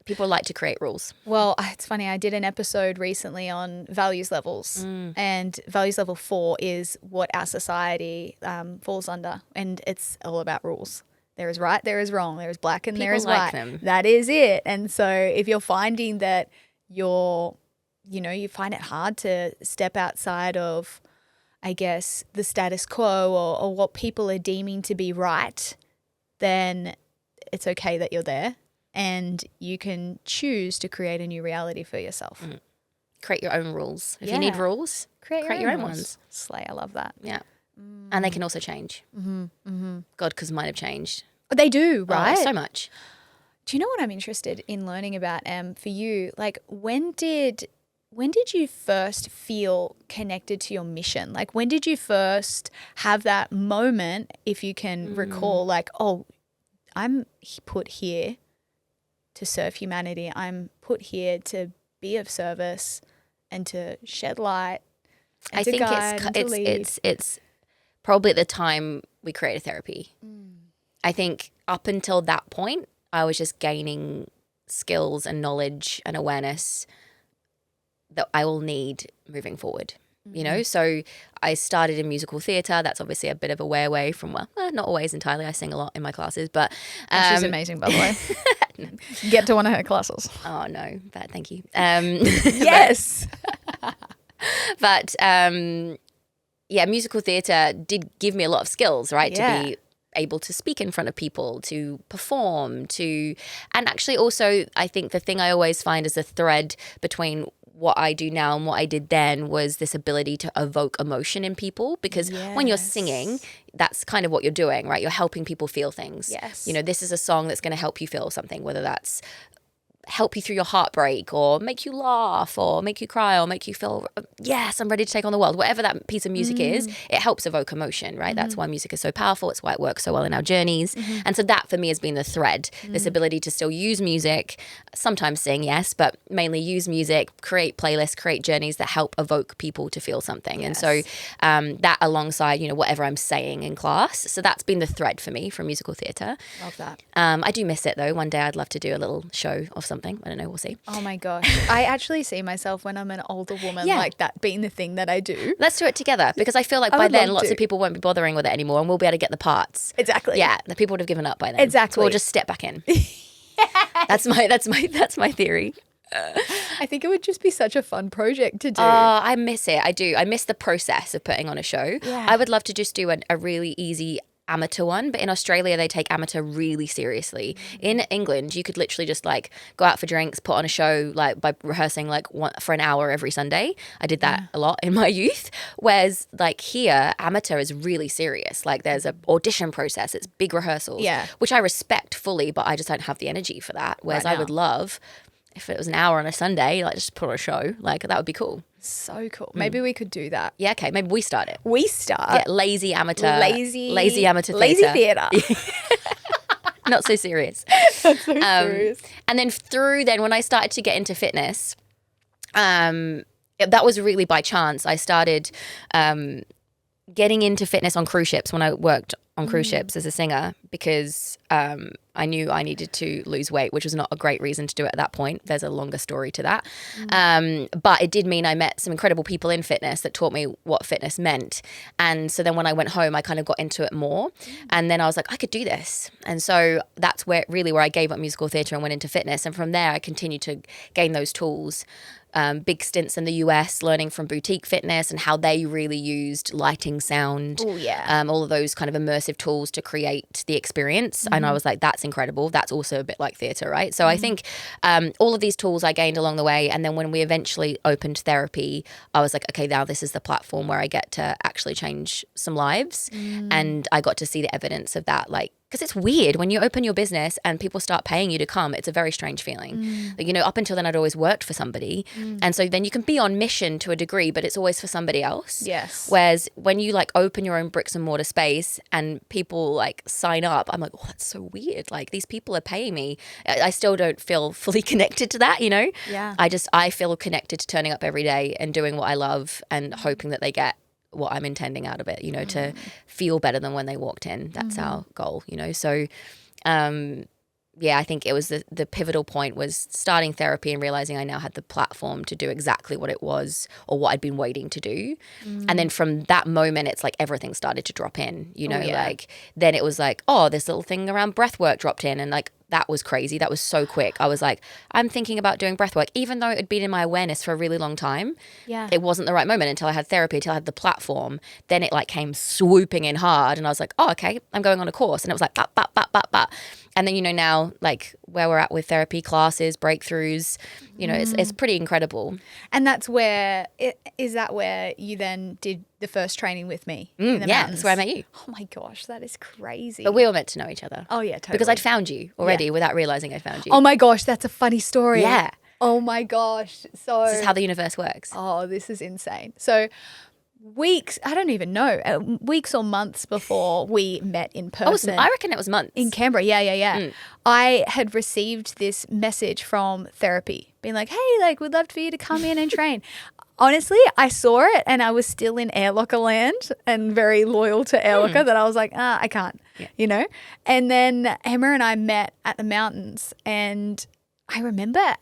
People like to create rules. Well, it's funny. I did an episode recently on values levels, and values level 4 is what our society falls under, and it's all about rules. There is right, there is wrong, there is black and there People is like white. them. That is it. And so if you're finding that you find it hard to step outside of, I guess, the status quo or what people are deeming to be right, then it's okay that you're there and you can choose to create a new reality for yourself. Create your own rules. If you need rules, create your own ones. Slay, I love that. Yeah. And they can also change. God, because mine have changed. They do, right? Oh, so much. Do you know what I'm interested in learning about, for you? Like, when did you first feel connected to your mission? Like, when did you first have that moment, if you can recall, like, oh, I'm put here to serve humanity. I'm put here to be of service and to shed light. And I to think guide and to lead. it's probably at the time we created therapy. I think up until that point, I was just gaining skills and knowledge and awareness that I will need moving forward. You know, so I started in musical theatre. That's obviously a bit of a way away from, not always entirely. I sing a lot in my classes, but she's amazing, by the way. Get to one of her classes. Oh no, but thank you. Yes. But musical theatre did give me a lot of skills, right? Yeah. To be able to speak in front of people, to perform, and actually also I think the thing I always find is a thread between what I do now and what I did then was this ability to evoke emotion in people, because when you're singing, that's kind of what you're doing, right? You're helping people feel things. Yes. You know, this is a song that's going to help you feel something, whether that's help you through your heartbreak or make you laugh or make you cry or make you feel, yes, I'm ready to take on the world. Whatever that piece of music is, it helps evoke emotion, right? That's why music is so powerful. It's why it works so well in our journeys. And so that for me has been the thread, this ability to still use music, sometimes sing, yes, but mainly use music, create playlists, create journeys that help evoke people to feel something. And so that alongside, whatever I'm saying in class. So that's been the thread for me from musical theatre. Love that. I do miss it though. One day I'd love to do a little show of something. I don't know. We'll see. Oh my gosh. I actually see myself when I'm an older woman like that being the thing that I do. Let's do it together, because I feel like by then lots of people won't be bothering with it anymore and we'll be able to get the parts. Exactly. Yeah, the people would have given up by then. Exactly. So we'll just step back in. That's my theory. I think it would just be such a fun project to do. I miss it. I do. I miss the process of putting on a show. Yeah. I would love to just do a really easy amateur one, but in Australia they take amateur really seriously. In England you could literally just like go out for drinks, put on a show like by rehearsing for an hour every Sunday. I did that a lot in my youth, whereas like here amateur is really serious. Like there's an audition process, it's big rehearsals, which I respect fully, but I just don't have the energy for that, whereas I would love if it was an hour on a Sunday, like just put on a show, like that would be cool. So cool. Maybe we could do that. Yeah, okay, maybe we start it. We start. Yeah, lazy amateur theatre. Lazy theatre. Not so serious. That's so serious. And then when I started to get into fitness, that was really by chance. I started getting into fitness on cruise ships when I worked on cruise ships as a singer, because I knew I needed to lose weight, which was not a great reason to do it at that point. There's a longer story to that. But it did mean I met some incredible people in fitness that taught me what fitness meant. And so then when I went home, I kind of got into it more. And then I was like, I could do this. And so that's where I gave up musical theatre and went into fitness. And from there, I continued to gain those tools. Big stints in the US, learning from boutique fitness and how they really used lighting, sound, all of those kind of immersive tools to create the experience. And I was like, that's incredible. That's also a bit like theatre, right? So I think all of these tools I gained along the way. And then when we eventually opened therapy, I was like, okay, now this is the platform where I get to actually change some lives. And I got to see the evidence of that, like, because it's weird when you open your business and people start paying you to come. It's a very strange feeling. Like, up until then I'd always worked for somebody. And so then you can be on mission to a degree, but it's always for somebody else. Yes. Whereas when you like open your own bricks and mortar space and people like sign up, I'm like, oh, that's so weird. Like these people are paying me. I still don't feel fully connected to that, Yeah. I feel connected to turning up every day and doing what I love and hoping that they get what I'm intending out of it, to feel better than when they walked in. That's our goal, So I think it was the pivotal point was starting therapy and realizing I now had the platform to do exactly what it was or what I'd been waiting to do. And then from that moment, it's like everything started to drop in, like then it was like, oh, this little thing around breath work dropped in, and like that was crazy. That was so quick. I was like, I'm thinking about doing breath work, even though it had been in my awareness for a really long time. Yeah. It wasn't the right moment until I had therapy, until I had the platform. Then it like came swooping in hard, and I was like, oh, okay, I'm going on a course. And it was like, bap, bap, bap, bap, bap. And then, now like where we're at with therapy classes, breakthroughs, it's pretty incredible. And that's where, is that where you then did the first training with me in the mountains? That's where I met you. Oh my gosh, that is crazy. But we were meant to know each other. Oh yeah, totally. Because I'd found you already without realizing I'd found you. Oh my gosh, that's a funny story. Yeah. Oh my gosh. So this is how the universe works. Oh, this is insane. So weeks, I don't even know, weeks or months before we met in person. I reckon it was months. In Canberra, yeah. I had received this message from therapy being like, hey, like we'd love for you to come in and train. Honestly, I saw it and I was still in Airlocker land and very loyal to Airlocker that I was like, I can't, And then Emma and I met at the mountains, and I remember,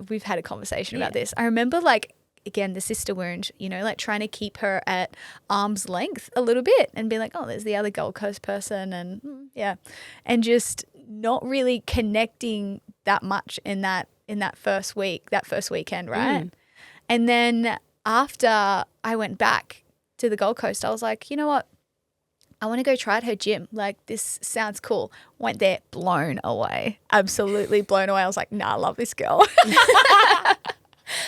we've had a conversation about this. I remember like, again, the sister wound, like trying to keep her at arm's length a little bit and be like, oh, there's the other Gold Coast person, and and just not really connecting that much in that first weekend, right? And then after I went back to the Gold Coast, I was like, you know what? I want to go try at her gym. Like, this sounds cool. Went there, blown away. Absolutely blown away. I was like, nah, I love this girl.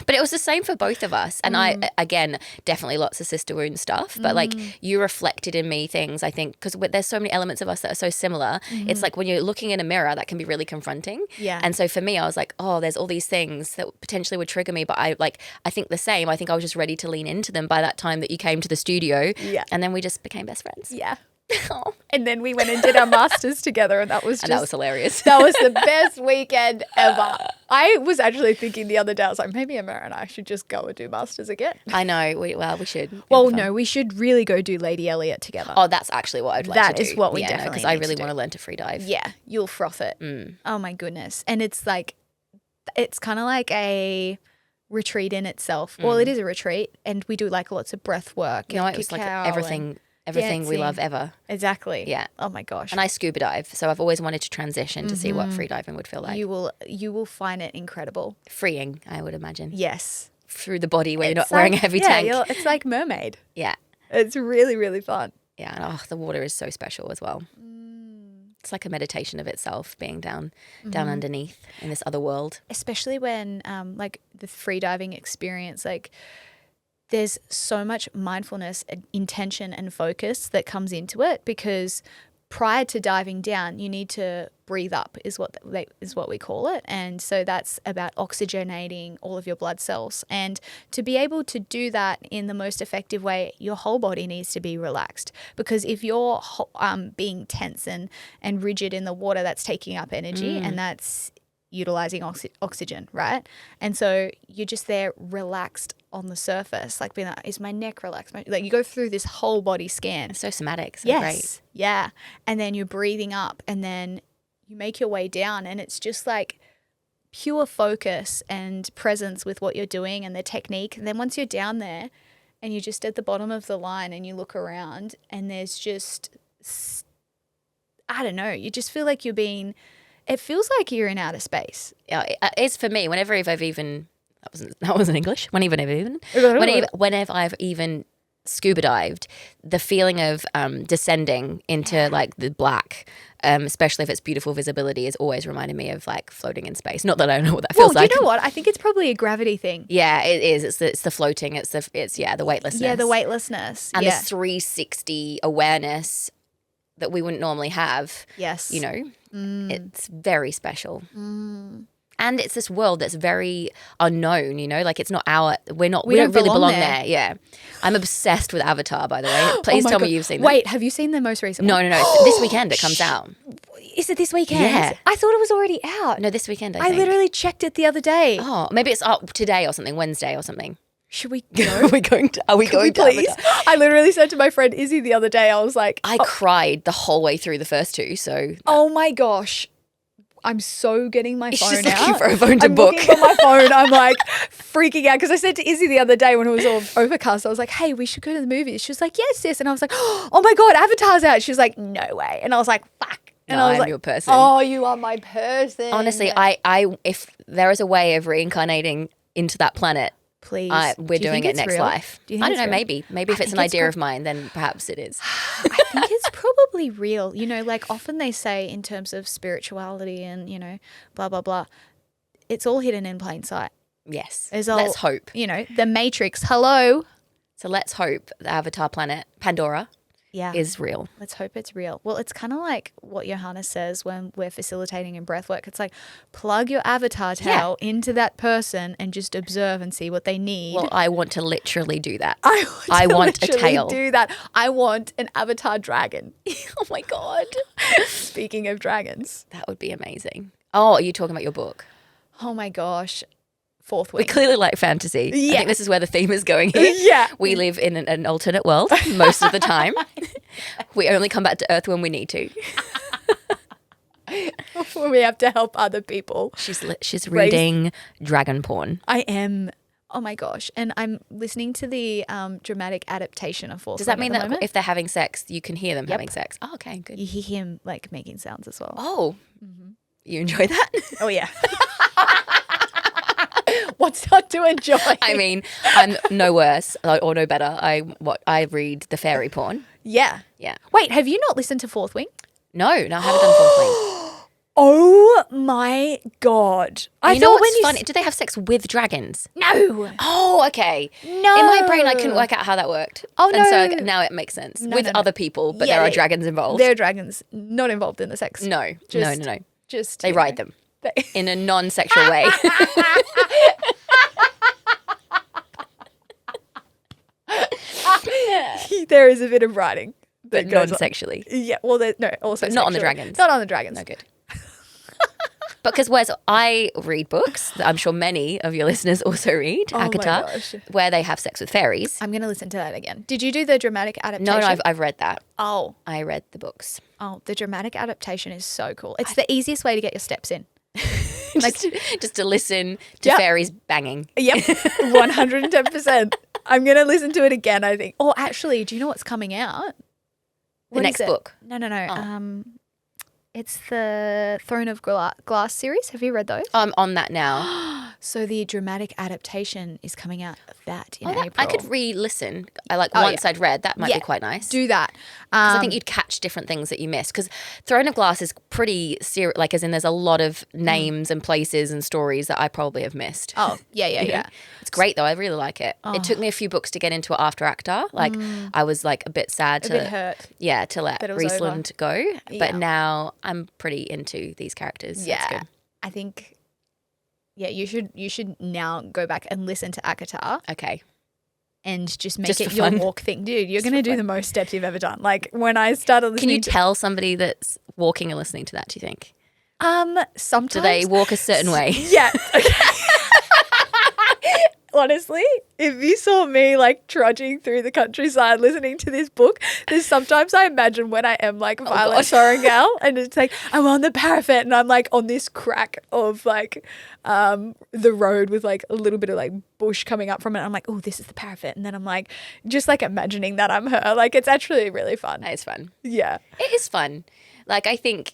But it was the same for both of us. And I, again, definitely lots of sister wound stuff. But like you reflected in me things, I think, because there's so many elements of us that are so similar. It's like when you're looking in a mirror, that can be really confronting. Yeah. And so for me, I was like, oh, there's all these things that potentially would trigger me. But I think the same. I think I was just ready to lean into them by that time that you came to the studio. Yeah. And then we just became best friends. Yeah. And then we went and did our masters together, and that was hilarious. That was the best weekend ever. I was actually thinking the other day, I was like, maybe Emma and I should just go and do masters again. I know. We should. Well, no, we should really go do Lady Elliot together. Oh, that's actually what I'd like to do. That is what we definitely because I really want to learn to free dive. Yeah, you'll froth it. Oh my goodness. And it's kind of like a retreat in itself. Well, it is a retreat, and we do like lots of breath work. It was like everything we love ever. Exactly. Yeah. Oh my gosh. And I scuba dive, so I've always wanted to transition to see what free diving would feel like. You will find it incredible. Freeing, I would imagine. Yes. Through the body where you're not wearing a heavy tank. It's like mermaid. Yeah. It's really, really fun. Yeah. And the water is so special as well. It's like a meditation of itself, being down underneath in this other world. Especially when like the free diving experience, like there's so much mindfulness, intention and focus that comes into it, because prior to diving down, you need to breathe up is what we call it. And so that's about oxygenating all of your blood cells. And to be able to do that in the most effective way, your whole body needs to be relaxed, because if you're being tense and rigid in the water, that's taking up energy and that's utilizing oxygen, right? And so you're just there relaxed on the surface, like being like, is my neck relaxed? Like you go through this whole body scan. It's so somatic. So yes. Great. Yeah. And then you're breathing up, and then you make your way down, and it's just like pure focus and presence with what you're doing and the technique. And then once you're down there and you're just at the bottom of the line and you look around, and there's just, I don't know, you just feel like it feels like you're in outer space. Yeah, it's for me. Whenever I've even that wasn't English. Whenever I've even scuba dived, the feeling of descending into like the black, especially if it's beautiful visibility, has always reminded me of like floating in space. Not that I know what that feels like. Well, you know what? I think it's probably a gravity thing. Yeah, it is. It's the floating. It's the weightlessness. Yeah, the weightlessness. And this 360 awareness that we wouldn't normally have. Yes. It's very special. And it's this world that's very unknown, like it's not we don't really belong there. Yeah. I'm obsessed with Avatar, by the way. Please tell me you've seen that. Wait, have you seen the most recent one? No. It's this weekend it comes out. Is it this weekend? Yeah. I thought it was already out. No, this weekend I think. Literally checked it the other day. Oh, maybe it's up today or something, Wednesday or something. Should we go? Are we going to please? I literally said to my friend Izzy the other day, I was like, I cried the whole way through the first two, so. Oh my gosh. I'm so getting my phone just out. looking for a phone to I'm book. looking on my phone. I'm like freaking out because I said to Izzy the other day when it was all overcast, I was like, hey, we should go to the movies. She was like, yes, sis. And I was like, oh my God, Avatar's out. She was like, no way. And I was like, fuck. And No, I was I'm like, your person. oh, you are my person. Honestly, I if there is a way of reincarnating into that planet, please. we're Do you doing think it it's next real? life. Do you think I don't it's know, real? maybe. Maybe if I it's an think it's idea of mine, then perhaps it is. I think it's probably real. You know, like often they say in terms of spirituality and, you know, blah, blah, blah, it's all hidden in plain sight. Yes. There's all, Let's hope. You know, the Matrix, hello. So let's hope the Avatar planet, Pandora, Yeah. is real. Let's hope it's real. Well, it's kind of like what Johanna says when we're facilitating in breathwork. It's like plug your avatar tail into that person and just observe and see what they need. Well, I want to literally do that. I want a literally tail. do that. I want an avatar dragon. Oh my God. Speaking of dragons. That would be amazing. Oh, are you talking about your book? Oh my gosh. Fourth We week. clearly like fantasy. I Yeah. think this is where the theme is going here. Yeah. We live in an alternate world most of the time. We only come back to Earth when we need to. When we have to help other people. She's reading dragon porn. I am. Oh my gosh. And I'm listening to the dramatic adaptation of Fourth Does that Wing mean at the that moment. if they're having sex, you can hear them having sex? Oh, okay, good. You hear him like making sounds as well. Oh, you enjoy that? Oh yeah. What's not to enjoy? I mean, I'm no worse or no better. I read the fairy porn. Yeah. Yeah. Wait, have you not listened to Fourth Wing? No, I haven't done fourth wing. Oh my God. You know what's funny? Do they have sex with dragons? No. Oh, okay. No. In my brain, I couldn't work out how that worked. Oh, And so no. now it makes sense. No, with no, no. other people, but Yeah, there are yeah. dragons involved. They're dragons, not involved in the sex. No. Just- Just They you ride know, them they- in a non-sexual way. There is a bit of riding. But that goes on. non-sexually. Yeah, well, no, also But not on the sexually. dragons. Not on the dragons. No good. Because whereas I read books that I'm sure many of your listeners also read, Oh my Akata, gosh. where they have sex with fairies. I'm going to listen to that again. Did you do the dramatic adaptation? No, I've read that. Oh, I read the books. the dramatic adaptation is so cool. It's the easiest way to get your steps in. Just to listen to Yep. fairies banging. Yep, 110%. I'm going to listen to it again, I think. Oh, actually, do you know what's coming out? The next book. No. Oh. It's the Throne of Glass series. Have you read those? I'm on that now. So the dramatic adaptation is coming out of that in Oh, April. I could re-listen. Once yeah. I'd read, that might Yeah. be quite nice. do that. 'Cause I think you'd catch different things that you missed. Because Throne of Glass is pretty serious, like as in there's a lot of names and places and stories that I probably have missed. Oh, yeah. It's great though. I really like it. It took me a few books to get into it after ACTA. Like I was like a bit sad A bit hurt. Yeah, to let that it was Riesland go. Yeah. But now I'm pretty into these characters. So it's Yeah. good. I think, you should now go back and listen to Akata Okay. and just make Just it for your fun. walk thing. Dude, you're going to for do fun. the most steps you've ever done. Like when I started listening Can you tell somebody that's walking and listening to that, do you think? sometimes. Do they walk a certain way? Yeah. Okay. Honestly, if you saw me like trudging through the countryside listening to this book, there's sometimes I imagine when I am like Violet God. Sorrengal and it's like I'm on the parapet and I'm like on this crack of like the road with like a little bit of like bush coming up from it. I'm like, oh, this is the parapet. And then I'm like just like imagining that I'm her. Like it's actually really fun. It's fun. Yeah. It is fun. Like I think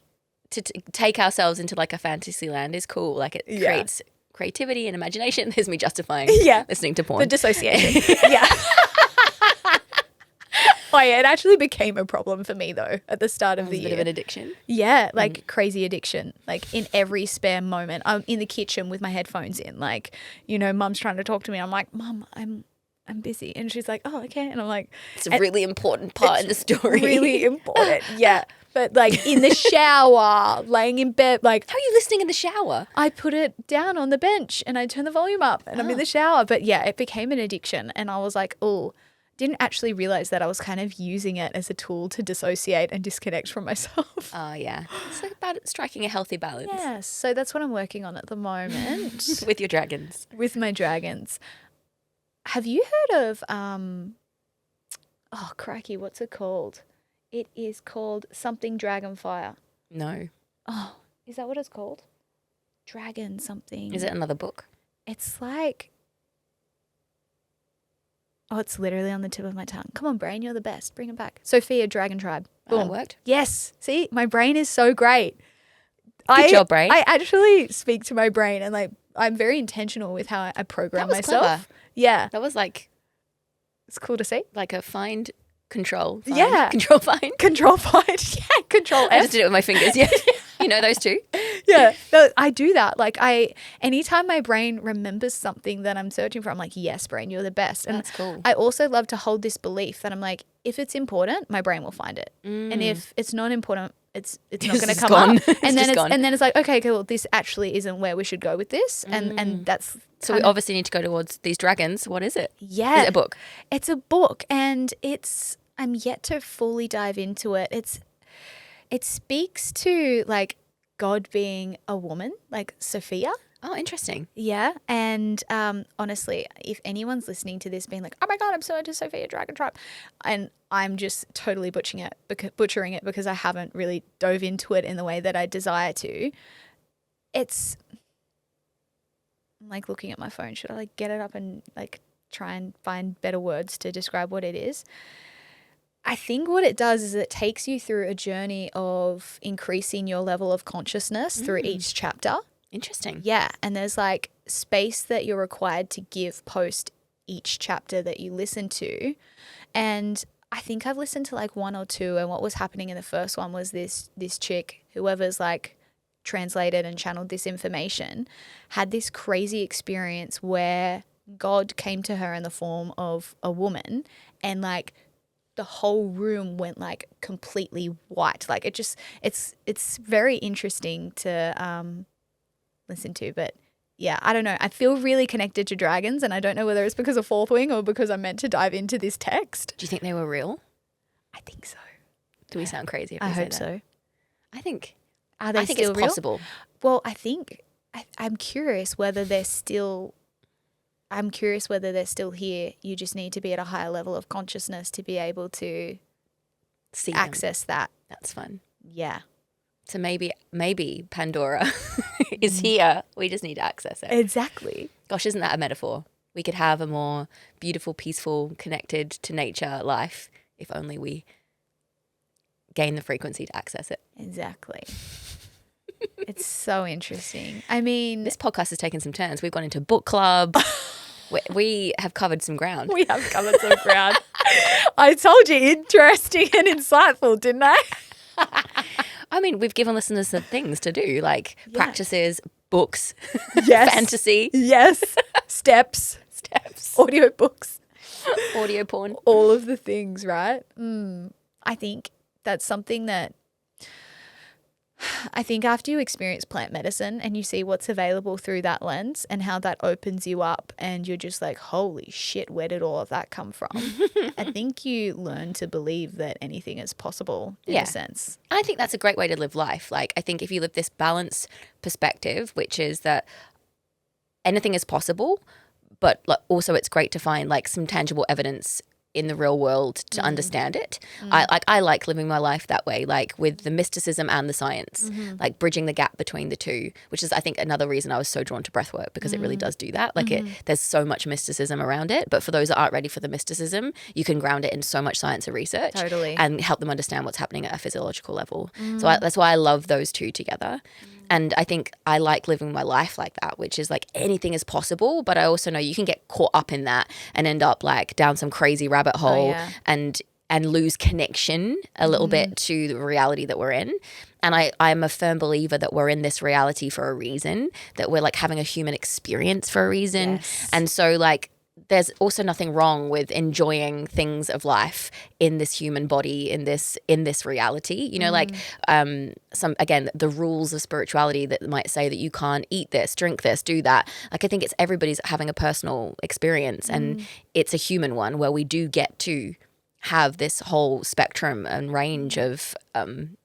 to take ourselves into like a fantasy land is cool. Like it Yeah. creates creativity and imagination. There's me justifying Yeah. listening to porn. The dissociation. Yeah. Oh yeah, it actually became a problem for me though at the start of It's the a bit year. of an addiction. Yeah, like crazy addiction. Like in every spare moment, I'm in the kitchen with my headphones in. Like, you know, Mum's trying to talk to me. I'm like, Mum, I'm busy, and she's like, oh, okay, and I'm like, It's a really important part of the story. really important. Yeah, but like in the shower, laying in bed, like How are you listening in the shower? I put it down on the bench and I turn the volume up, and I'm in the shower. But yeah, it became an addiction, and I was like, oh. Didn't actually realize that I was kind of using it as a tool to dissociate and disconnect from myself. Oh, yeah. It's like about striking a healthy balance Yes, so that's what I'm working on at the moment with your dragons. with my dragons. Have you heard of oh crikey, what's it called? It is called something Dragonfire. No. Oh, Is that what it's called? Dragon something. Is it another book? It's like, oh, it's literally on the tip of my tongue. Come on, brain, you're the best. Bring it back. Sophia, Dragon Tribe. Oh, Boom. that worked. Yes. See, my brain is so great. Good job, brain. I actually speak to my brain, and like I'm very intentional with how I program That was myself. clever. Yeah. That was like It's cool to see. a find, control, find, Yeah. control, find. Control find. Yeah. Control I F. just did it with my fingers. Yeah. You know those two? Yeah. No, I do that. Like anytime my brain remembers something that I'm searching for, I'm like, yes, brain, you're the best. And That's cool. I also love to hold this belief that I'm like, if it's important, my brain will find it. And if it's not important, it's not going to It's come gone. up. It's And then just gone. and then it's like, okay, well, this actually isn't where we should go with this. And that's So we obviously need to go towards these dragons. What is it? yeah. Is it a book? It's a book, and I'm yet to fully dive into it. It speaks to like God being a woman, like Sophia. Oh, interesting. Yeah. And honestly, if anyone's listening to this being like, oh my God, I'm so into Sophia Dragon Tribe, and I'm just totally butchering it because I haven't really dove into it in the way that I desire to, I'm like looking at my phone. Should I like get it up and like try and find better words to describe what it is? I think what it does is it takes you through a journey of increasing your level of consciousness through each chapter. Interesting. Yeah, and there's like space that you're required to give post each chapter that you listen to. And I think I've listened to like one or two, and what was happening in the first one was this chick, whoever's like translated and channeled this information, had this crazy experience where God came to her in the form of a woman, and like the whole room went like completely white. Like it's very interesting to listen to, but yeah, I don't know. I feel really connected to dragons, and I don't know whether it's because of Fourth Wing or because I'm meant to dive into this text. Do you think they were real? I think so. Do we sound crazy if we I say hope that? so. I think Are they it's still real? possible. Well, I think I'm curious whether they're still. I'm curious whether they're still here. You just need to be at a higher level of consciousness to be able to See them. access that. That's fun. Yeah. So maybe Pandora is here. We just need to access it. Exactly. Gosh, isn't that a metaphor? We could have a more beautiful, peaceful, connected to nature life if only we gain the frequency to access it. Exactly. It's so interesting. I mean, This podcast has taken some turns. We've gone into book club. We have covered some ground. we have covered some ground. I told you, interesting and insightful, didn't I? I mean, we've given listeners some things to do, like practices, books, Yes. fantasy, Yes. Steps, audio books, audio porn. all of the things, right? I think that's something that I think after you experience plant medicine and you see what's available through that lens and how that opens you up and you're just like, holy shit, where did all of that come from? I think you learn to believe that anything is possible in a sense. I think that's a great way to live life. Like, I think if you live this balanced perspective, which is that anything is possible, but like, also it's great to find like some tangible evidence in the real world to understand it. I like living my life that way, like with the mysticism and the science, like bridging the gap between the two, which is I think another reason I was so drawn to breathwork, because it really does do that. Like there's so much mysticism around it, but for those that aren't ready for the mysticism, you can ground it in so much science and research and help them understand what's happening at a physiological level. So that's why I love those two together. And I think I like living my life like that, which is like anything is possible, but I also know you can get caught up in that and end up like down some crazy rabbit hole and lose connection a little bit to the reality that we're in. And I'm a firm believer that we're in this reality for a reason, that we're like having a human experience for a reason. And so like there's also nothing wrong with enjoying things of life in this human body, in this reality. You know, like the rules of spirituality that might say that you can't eat this, drink this, do that. Like I think it's everybody's having a personal experience, and it's a human one where we do get to have this whole spectrum and range of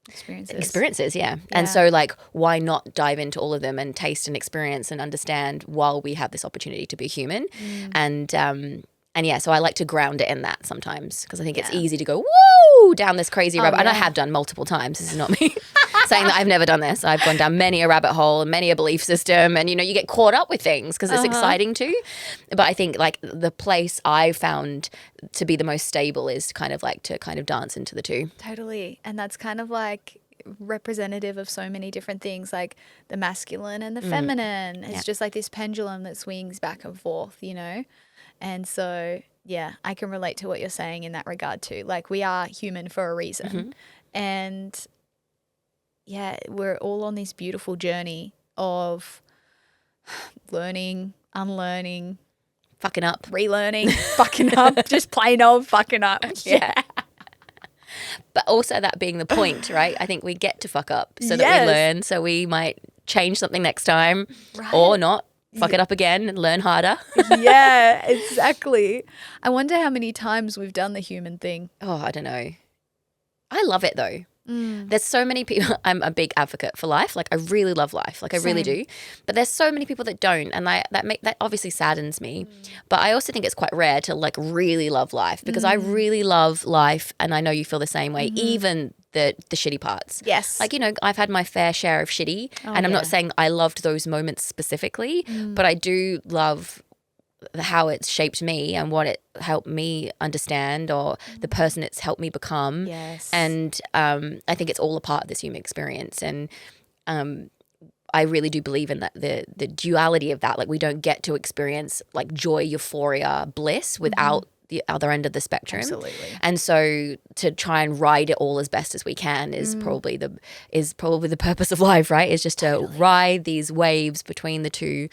experiences. And so like why not dive into all of them and taste and experience and understand while we have this opportunity to be human. And so I like to ground it in that sometimes, because I think it's easy to go woo down this crazy rabbit, and I have done multiple times. This is not me saying that I've never done this. I've gone down many a rabbit hole and many a belief system, and you get caught up with things because it's exciting too. But I think like the place I found to be the most stable is kind of like to kind of dance into the two. Totally. And that's kind of like representative of so many different things, like the masculine and the feminine. It's just like this pendulum that swings back and forth, And so, yeah, I can relate to what you're saying in that regard too. Like, we are human for a reason. And yeah, we're all on this beautiful journey of learning, unlearning, fucking up, relearning, fucking up, just plain old fucking up. Yeah. But also that being the point, right? I think we get to fuck up so that we learn, so we might change something next time or not. Fuck it up again and learn harder. Yeah, exactly. I wonder how many times we've done the human thing. Oh, I don't know. I love it though. There's so many people. I'm a big advocate for life. Like, I really love life. Like, I really do. But there's so many people that don't, and that obviously saddens me. But I also think it's quite rare to like really love life, because I really love life, and I know you feel the same way. Even the shitty parts. Yes. Like, I've had my fair share of shitty, and I'm not saying I loved those moments specifically, but I do love how it's shaped me and what it helped me understand, or the person it's helped me become. Yes. And I think it's all a part of this human experience. And I really do believe in that the duality of that. Like, we don't get to experience like joy, euphoria, bliss without the other end of the spectrum. Absolutely. And so to try and ride it all as best as we can is probably the purpose of life, right? Is just to ride these waves between the two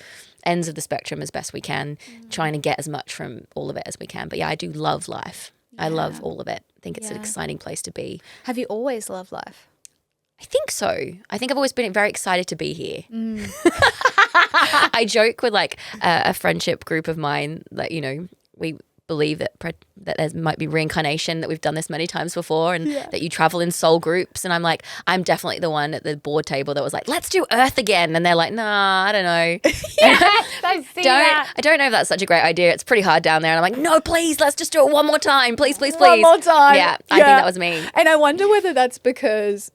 ends of the spectrum as best we can, trying to get as much from all of it as we can. But yeah, I do love life. I love all of it. I think it's an exciting place to be. Have you always loved life? I think so. I think I've always been very excited to be here. I joke with like a friendship group of mine that, we believe that there might be reincarnation, that we've done this many times before, and that you travel in soul groups. And I'm like, I'm definitely the one at the board table that was like, let's do Earth again. And they're like, nah, I don't know. I don't know if that's such a great idea. It's pretty hard down there. And I'm like, no, please, let's just do it one more time. Please, please, please. One more time. Yeah, I think that was me. And I wonder whether that's because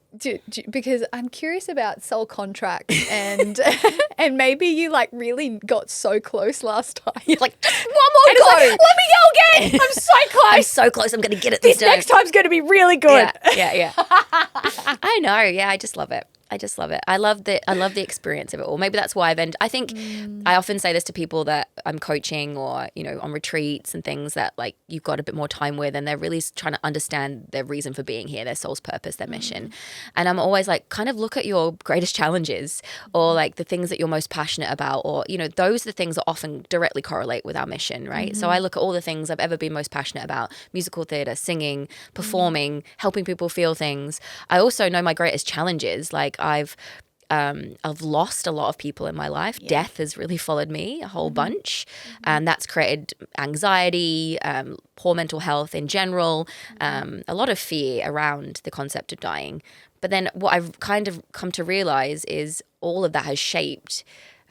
I'm curious about soul contracts and and maybe you like really got so close last time. You're like, just one more go. Like, let me go again. I'm so close. I'm so close. I'm going to get it this time. Next time's going to be really good. Yeah. I know. Yeah, I just love it. I love the experience of it all. Maybe that's why I think I often say this to people that I'm coaching or, on retreats and things that like you've got a bit more time with, and they're really trying to understand their reason for being here, their soul's purpose, their mission. And I'm always like, kind of look at your greatest challenges, or like the things that you're most passionate about, or, those are the things that often directly correlate with our mission, right? So I look at all the things I've ever been most passionate about: musical theatre, singing, performing, helping people feel things. I also know my greatest challenges. Like, I've lost a lot of people in my life. Death has really followed me a whole bunch, and that's created anxiety, poor mental health in general, a lot of fear around the concept of dying. But then what I've kind of come to realize is all of that has shaped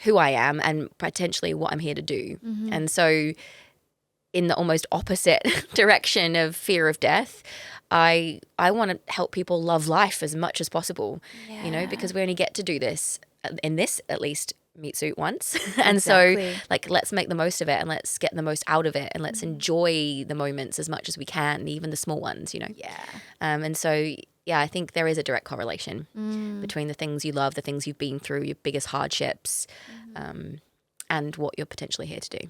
who I am and potentially what I'm here to do. And so in the almost opposite direction of fear of death, I want to help people love life as much as possible, because we only get to do this in this, at least, meat suit once. And so like, let's make the most of it, and let's get the most out of it, and let's enjoy the moments as much as we can, even the small ones, And so, I think there is a direct correlation between the things you love, the things you've been through, your biggest hardships, and what you're potentially here to do.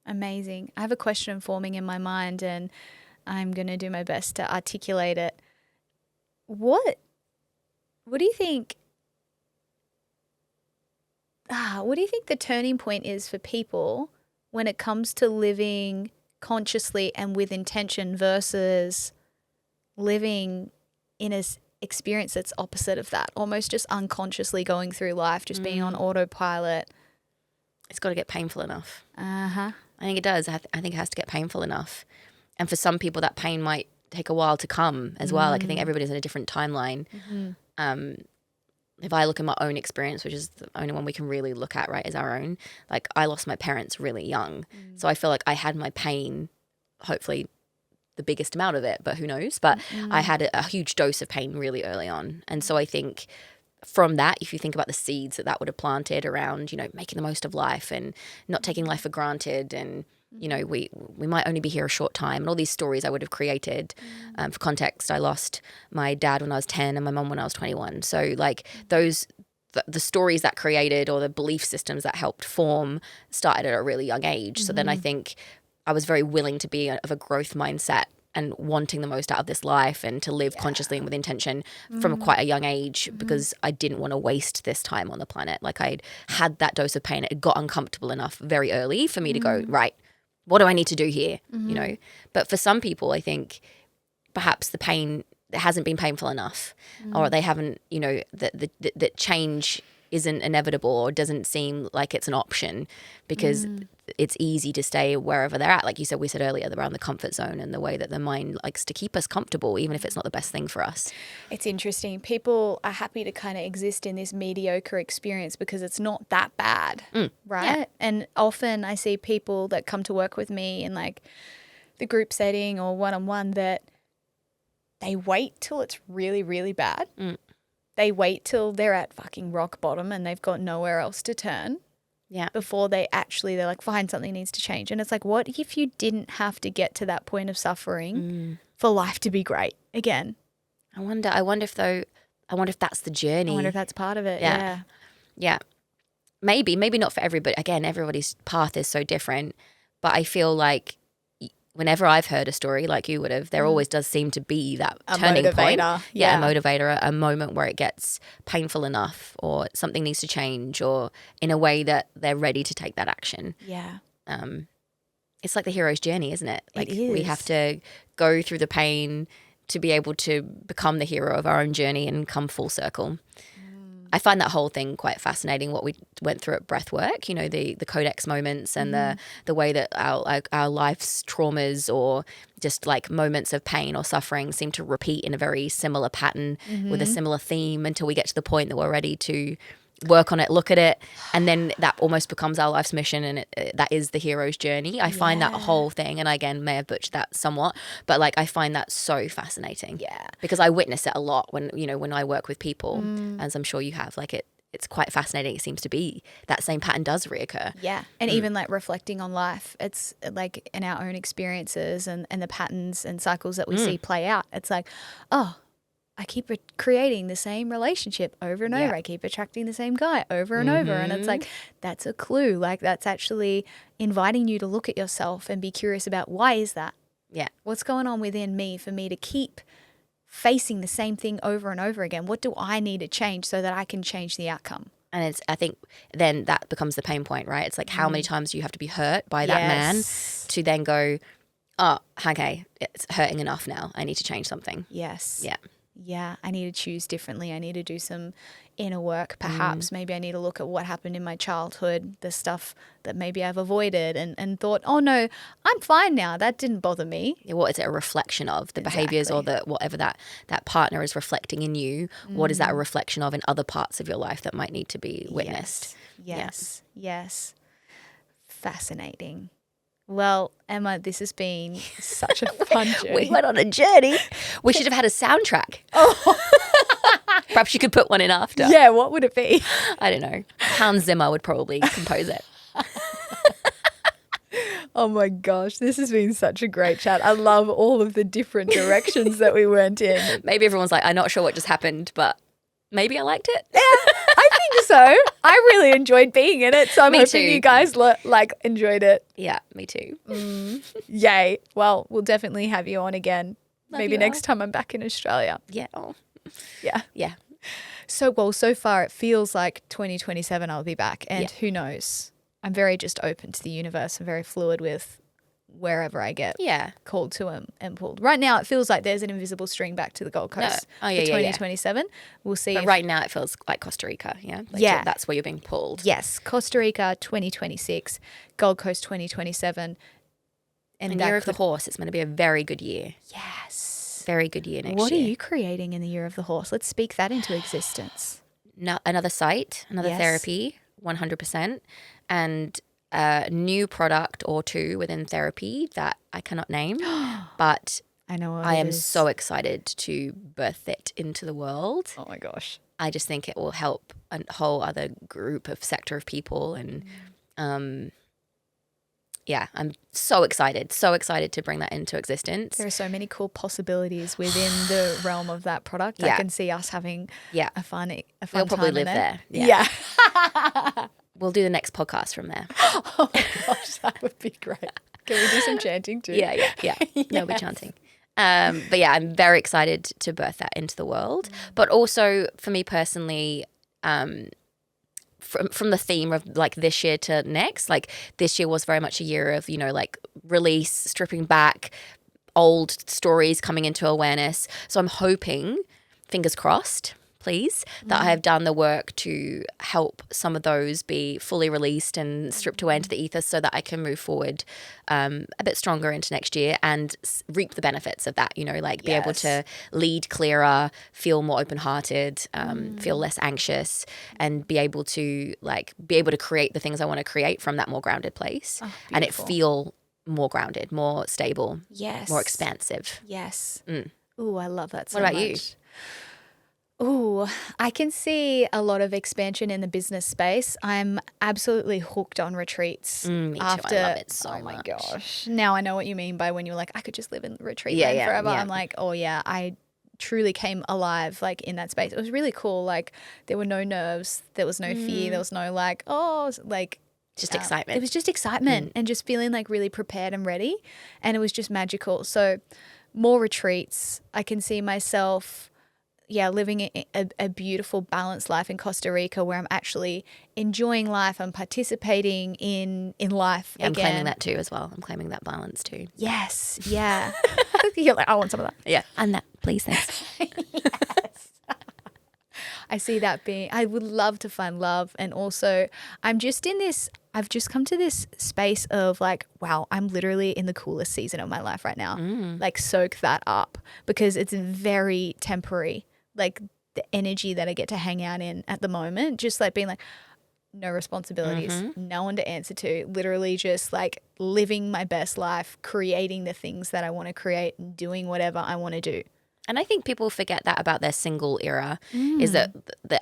Amazing. I have a question forming in my mind, and I'm going to do my best to articulate it. What do you think? What do you think the turning point is for people when it comes to living consciously and with intention versus living in an experience that's opposite of that, almost just unconsciously going through life, just being on autopilot? It's got to get painful enough. I think it does. I think it has to get painful enough. And for some people, that pain might take a while to come as well. Like, I think everybody's in a different timeline. If I look at my own experience, which is the only one we can really look at, right, is our own. Like, I lost my parents really young. So I feel like I had my pain, hopefully, the biggest amount of it, but who knows? But I had a huge dose of pain really early on. And so I think from that, if you think about the seeds that would have planted around, making the most of life and not taking life for granted, and we might only be here a short time, and all these stories I would have created. For context, I lost my dad when I was 10 and my mum when I was 21. So like the stories that created, or the belief systems that helped form, started at a really young age. So then I think I was very willing to be of a growth mindset and wanting the most out of this life and to live consciously and with intention from quite a young age, because I didn't want to waste this time on the planet. Like I'd had that dose of pain. It got uncomfortable enough very early for me to go, right, what do I need to do here? But for some people, I think perhaps the pain hasn't been painful enough, or they haven't, that change isn't inevitable or doesn't seem like it's an option, because it's easy to stay wherever they're at. Like you said, we said earlier, around the comfort zone and the way that the mind likes to keep us comfortable, even if it's not the best thing for us. It's interesting. People are happy to kind of exist in this mediocre experience because it's not that bad, right? Yeah. And often I see people that come to work with me in like the group setting or one-on-one that they wait till it's really, really bad. They wait till they're at fucking rock bottom and they've got nowhere else to turn. Yeah. Before they're like, fine, something needs to change. And it's like, what if you didn't have to get to that point of suffering for life to be great again? I wonder if that's the journey. I wonder if that's part of it. Yeah. Maybe not for everybody. Again, everybody's path is so different. But I feel like whenever I've heard a story like you would have, there always does seem to be that turning point. Yeah, a motivator, a moment where it gets painful enough, or something needs to change, or in a way that they're ready to take that action. Yeah. It's like the hero's journey, isn't it? Like it is. We have to go through the pain to be able to become the hero of our own journey and come full circle. I find that whole thing quite fascinating, what we went through at breathwork, the codex moments and the way that our life's traumas or just like moments of pain or suffering seem to repeat in a very similar pattern with a similar theme, until we get to the point that we're ready to work on it, look at it, and then that almost becomes our life's mission, and that is the hero's journey. I find that whole thing, and I again may have butchered that somewhat, but like I find that so fascinating. Yeah, because I witness it a lot when I work with people, as I'm sure you have. Like it's quite fascinating. It seems to be that same pattern does reoccur. Yeah, and even like reflecting on life, it's like in our own experiences and the patterns and cycles that we see play out. It's like, oh, I keep creating the same relationship over and over. I keep attracting the same guy over and over. And it's like, that's a clue. Like that's actually inviting you to look at yourself and be curious about, why is that? Yeah. What's going on within me for me to keep facing the same thing over and over again? What do I need to change so that I can change the outcome? And I think then that becomes the pain point, right? It's like, how many times do you have to be hurt by that man to then go, oh, okay, it's hurting enough now. I need to change something. Yes. Yeah. Yeah, I need to choose differently. I need to do some inner work, perhaps. Maybe I need to look at what happened in my childhood, the stuff that maybe I've avoided and thought, oh no, I'm fine now. That didn't bother me. What is it a reflection of? The behaviors or the whatever that partner is reflecting in you, what is that a reflection of in other parts of your life that might need to be witnessed? Yes. Fascinating. Well, Emma, this has been such a fun journey. We went on a journey. We should have had a soundtrack. Oh. Perhaps you could put one in after. Yeah, what would it be? I don't know. Hans Zimmer would probably compose it. Oh my gosh, this has been such a great chat. I love all of the different directions that we went in. Maybe everyone's like, I'm not sure what just happened, but maybe I liked it. Yeah, I think so. I really enjoyed being in it, so I'm hoping you guys enjoyed it. Yeah, me too. Yay. Well, we'll definitely have you on again. Maybe next time I'm back in Australia. Yeah. Oh. Yeah. So far it feels like 2027 I'll be back, and who knows? I'm very just open to the universe. I'm very fluid with wherever I get called to and pulled. Right now it feels like there's an invisible string back to the Gold Coast for 2027. We'll see. But right now it feels like Costa Rica, that's where you're being pulled. Yes, Costa Rica 2026, Gold Coast 2027. And Year of the Horse, it's going to be a very good year. Yes. Very good year next year. What are you creating in the Year of the Horse? Let's speak that into existence. Another site, another therapy, 100%. And a new product or two within therapy that I cannot name, but I know what I it am is. so excited to birth it into the world. Oh my gosh. I just think it will help a whole other sector of people. And yeah, I'm so excited to bring that into existence. There are so many cool possibilities within the realm of that product. Yeah. I can see us having a fun We'll probably time live in there. Yeah. We'll do the next podcast from there. Oh my gosh, that would be great. Can we do some chanting too? Yeah. They'll be chanting. But yeah, I'm very excited to birth that into the world. But also for me personally, from the theme of like this year to next, like this year was very much a year of, like release, stripping back, old stories coming into awareness. So I'm hoping, fingers crossed, please, that I have done the work to help some of those be fully released and stripped away into the ether so that I can move forward a bit stronger into next year and reap the benefits of that, like be able to lead clearer, feel more open-hearted, feel less anxious, and be able to create the things I want to create from that more grounded place. And it feel more grounded, more stable, more expansive. Yes. Ooh, I love that so much. What about you? Ooh, I can see a lot of expansion in the business space. I'm absolutely hooked on retreats. Me too. I love it so much. Oh my gosh. Now I know what you mean by when you're like, I could just live in the retreat land forever. Yeah. I'm like, oh yeah, I truly came alive like in that space. It was really cool. Like there were no nerves. There was no fear. There was no just excitement. It was just excitement and just feeling like really prepared and ready. And it was just magical. So more retreats. I can see myself living a beautiful, balanced life in Costa Rica where I'm actually enjoying life. I'm participating in life again. I'm claiming that too as well. I'm claiming that balance too. Yes. Yeah. You're like, I want some of that. Yeah. And that, please, thanks. Yes. I see that I would love to find love. And also I've just come to this space of like, wow, I'm literally in the coolest season of my life right now. Like soak that up because it's very temporary. Like the energy that I get to hang out in at the moment, just like being like no responsibilities, no one to answer to, literally just like living my best life, creating the things that I want to create and doing whatever I want to do. And I think people forget that about their single era is that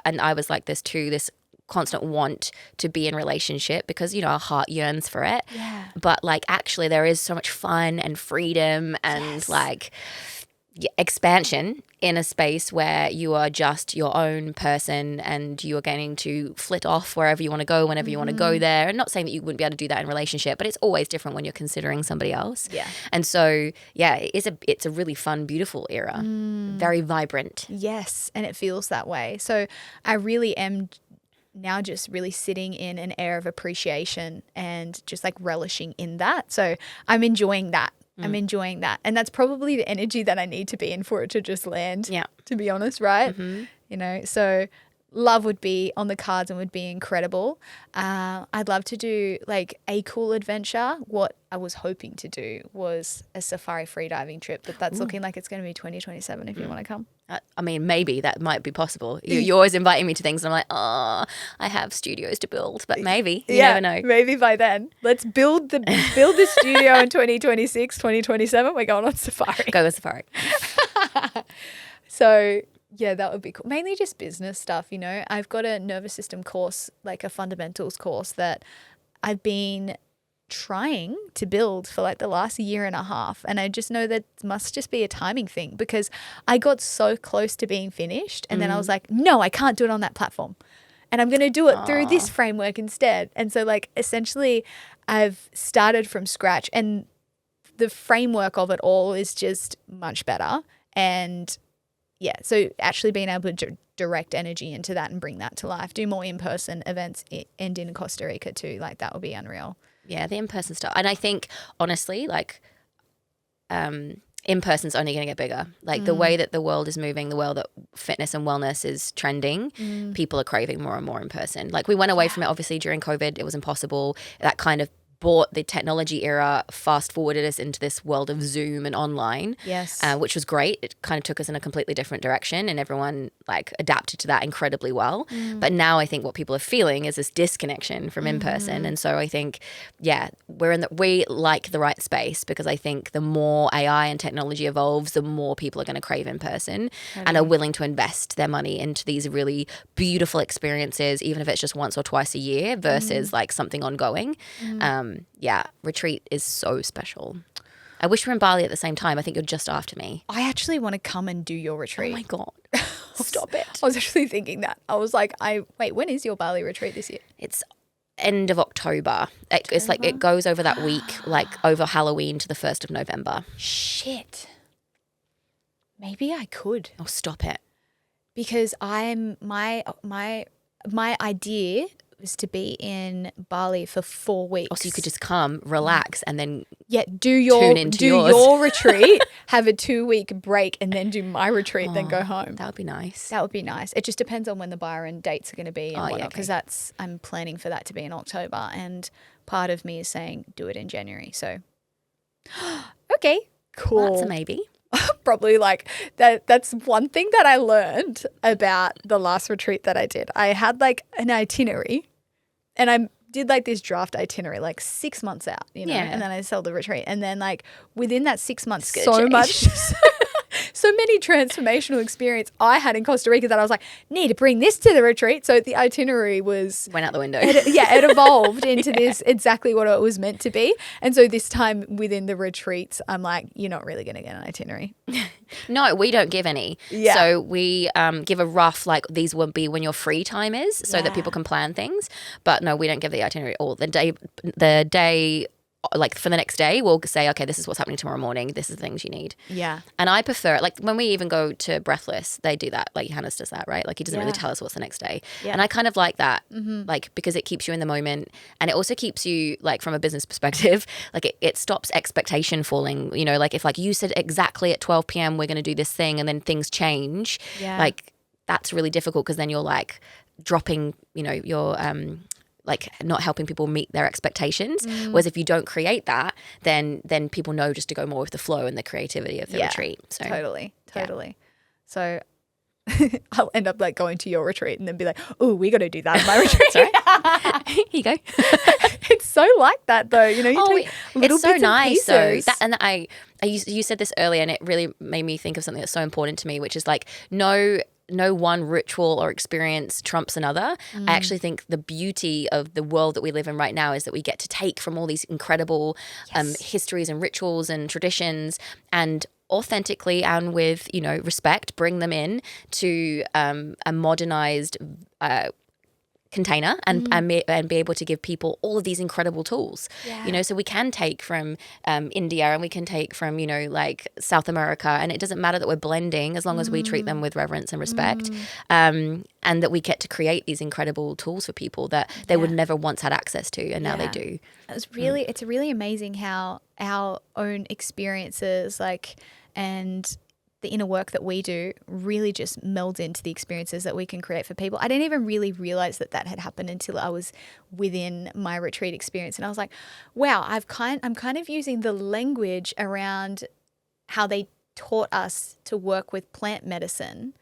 and I was like this too, this constant want to be in relationship because, our heart yearns for it. Yeah. But like actually there is so much fun and freedom and expansion in a space where you are just your own person and you are getting to flit off wherever you want to go, whenever you want to go there. And not saying that you wouldn't be able to do that in a relationship, but it's always different when you're considering somebody else. Yeah. And so, it's a really fun, beautiful era. Very vibrant. Yes. And it feels that way. So I really am now just really sitting in an air of appreciation and just like relishing in that. So I'm enjoying that. I'm enjoying that. And that's probably the energy that I need to be in for it to just land, to be honest, right? So love would be on the cards and would be incredible. I'd love to do like a cool adventure. What I was hoping to do was a safari freediving trip, but that's looking like it's going to be 2027 if you want to come. I mean, maybe that might be possible. You're always inviting me to things and I'm like, oh, I have studios to build, but maybe. You never know. Maybe by then. Let's build the studio in 2026, 2027. We're going on safari. Go on safari. So yeah, that would be cool. Mainly just business stuff, I've got a nervous system course, like a fundamentals course that I've been trying to build for like the last year and a half. And I just know that must just be a timing thing because I got so close to being finished. And then I was like, no, I can't do it on that platform. And I'm going to do it through this framework instead. And so like essentially I've started from scratch and the framework of it all is just much better. And so actually being able to direct energy into that and bring that to life, do more in-person events and in Costa Rica too. Like that would be unreal. Yeah, the in-person stuff. And I think, honestly, like in-person's only going to get bigger. Like the way that the world is moving, the world that fitness and wellness is trending, people are craving more and more in person. Like we went away from it, obviously, during COVID. It was impossible. That kind of brought the technology era, fast forwarded us into this world of Zoom and online. Yes. Which was great. It kind of took us in a completely different direction, and everyone like adapted to that incredibly well. But now I think what people are feeling is this disconnection from in person. And so I think, we like the right space, because I think the more AI and technology evolves, the more people are going to crave in person and are willing to invest their money into these really beautiful experiences, even if it's just once or twice a year versus like something ongoing. Retreat is so special. I wish we were in Bali at the same time. I think you're just after me. I actually want to come and do your retreat. Oh my God. Stop it. I was actually thinking that. I was like, wait, when is your Bali retreat this year? It's end of October. It's like it goes over that week, like over Halloween to the 1st of November. Shit. Maybe I could. Oh, stop it. Because my idea was to be in Bali for 4 weeks. Oh, so you could just come, relax, and then do your yours. retreat, have a 2-week break, and then do my retreat, then go home. That would be nice. That would be nice. It just depends on when the Byron dates are going to be and whatnot, because I'm planning for that to be in October, and part of me is saying do it in January. So, okay, cool. Well, that's a maybe. Probably like that's one thing that I learned about the last retreat that I did. I had like an itinerary, and I did like this draft itinerary like 6 months out, and then I sold the retreat, and then like within that 6 months, so many transformational experience I had in Costa Rica that I was like, need to bring this to the retreat. So the itinerary went out the window. It evolved into this exactly what it was meant to be. And so this time within the retreats, I'm like, you're not really going to get an itinerary. No, we don't give any. Yeah. So we give a rough, like these will be when your free time is, so that people can plan things. But no, we don't give the itinerary at all. The day like for the next day, we'll say, okay, this is what's happening tomorrow morning. This is the things you need. Yeah. And I prefer it. Like when we even go to Breathless, they do that. Like Hannes does that, right? Like he doesn't really tell us what's the next day. Yeah. And I kind of like that, like because it keeps you in the moment, and it also keeps you like from a business perspective, like it stops expectation falling. Like if like you said exactly at 12 p.m. we're going to do this thing, and then things change, like that's really difficult, because then you're like dropping, your like not helping people meet their expectations. Whereas if you don't create that, then people know just to go more with the flow and the creativity of the retreat. So totally. So I'll end up like going to your retreat and then be like, oh, we got to do that in my retreat. Here you go. It's so like that though, you take little it's so bits nice. and pieces. So you said this earlier, and it really made me think of something that's so important to me, which is like no one ritual or experience trumps another. I actually think the beauty of the world that we live in right now is that we get to take from all these incredible histories and rituals and traditions, and authentically and with respect bring them in to a modernized container and be able to give people all of these incredible tools. So we can take from India, and we can take from like South America, and it doesn't matter that we're blending as long as we treat them with reverence and respect, and that we get to create these incredible tools for people that they would never once had access to, and now they do. It's really amazing how our own experiences and the inner work that we do really just melds into the experiences that we can create for people. I didn't even really realize that had happened until I was within my retreat experience. And I was like, wow, I'm kind of using the language around how they taught us to work with plant medicine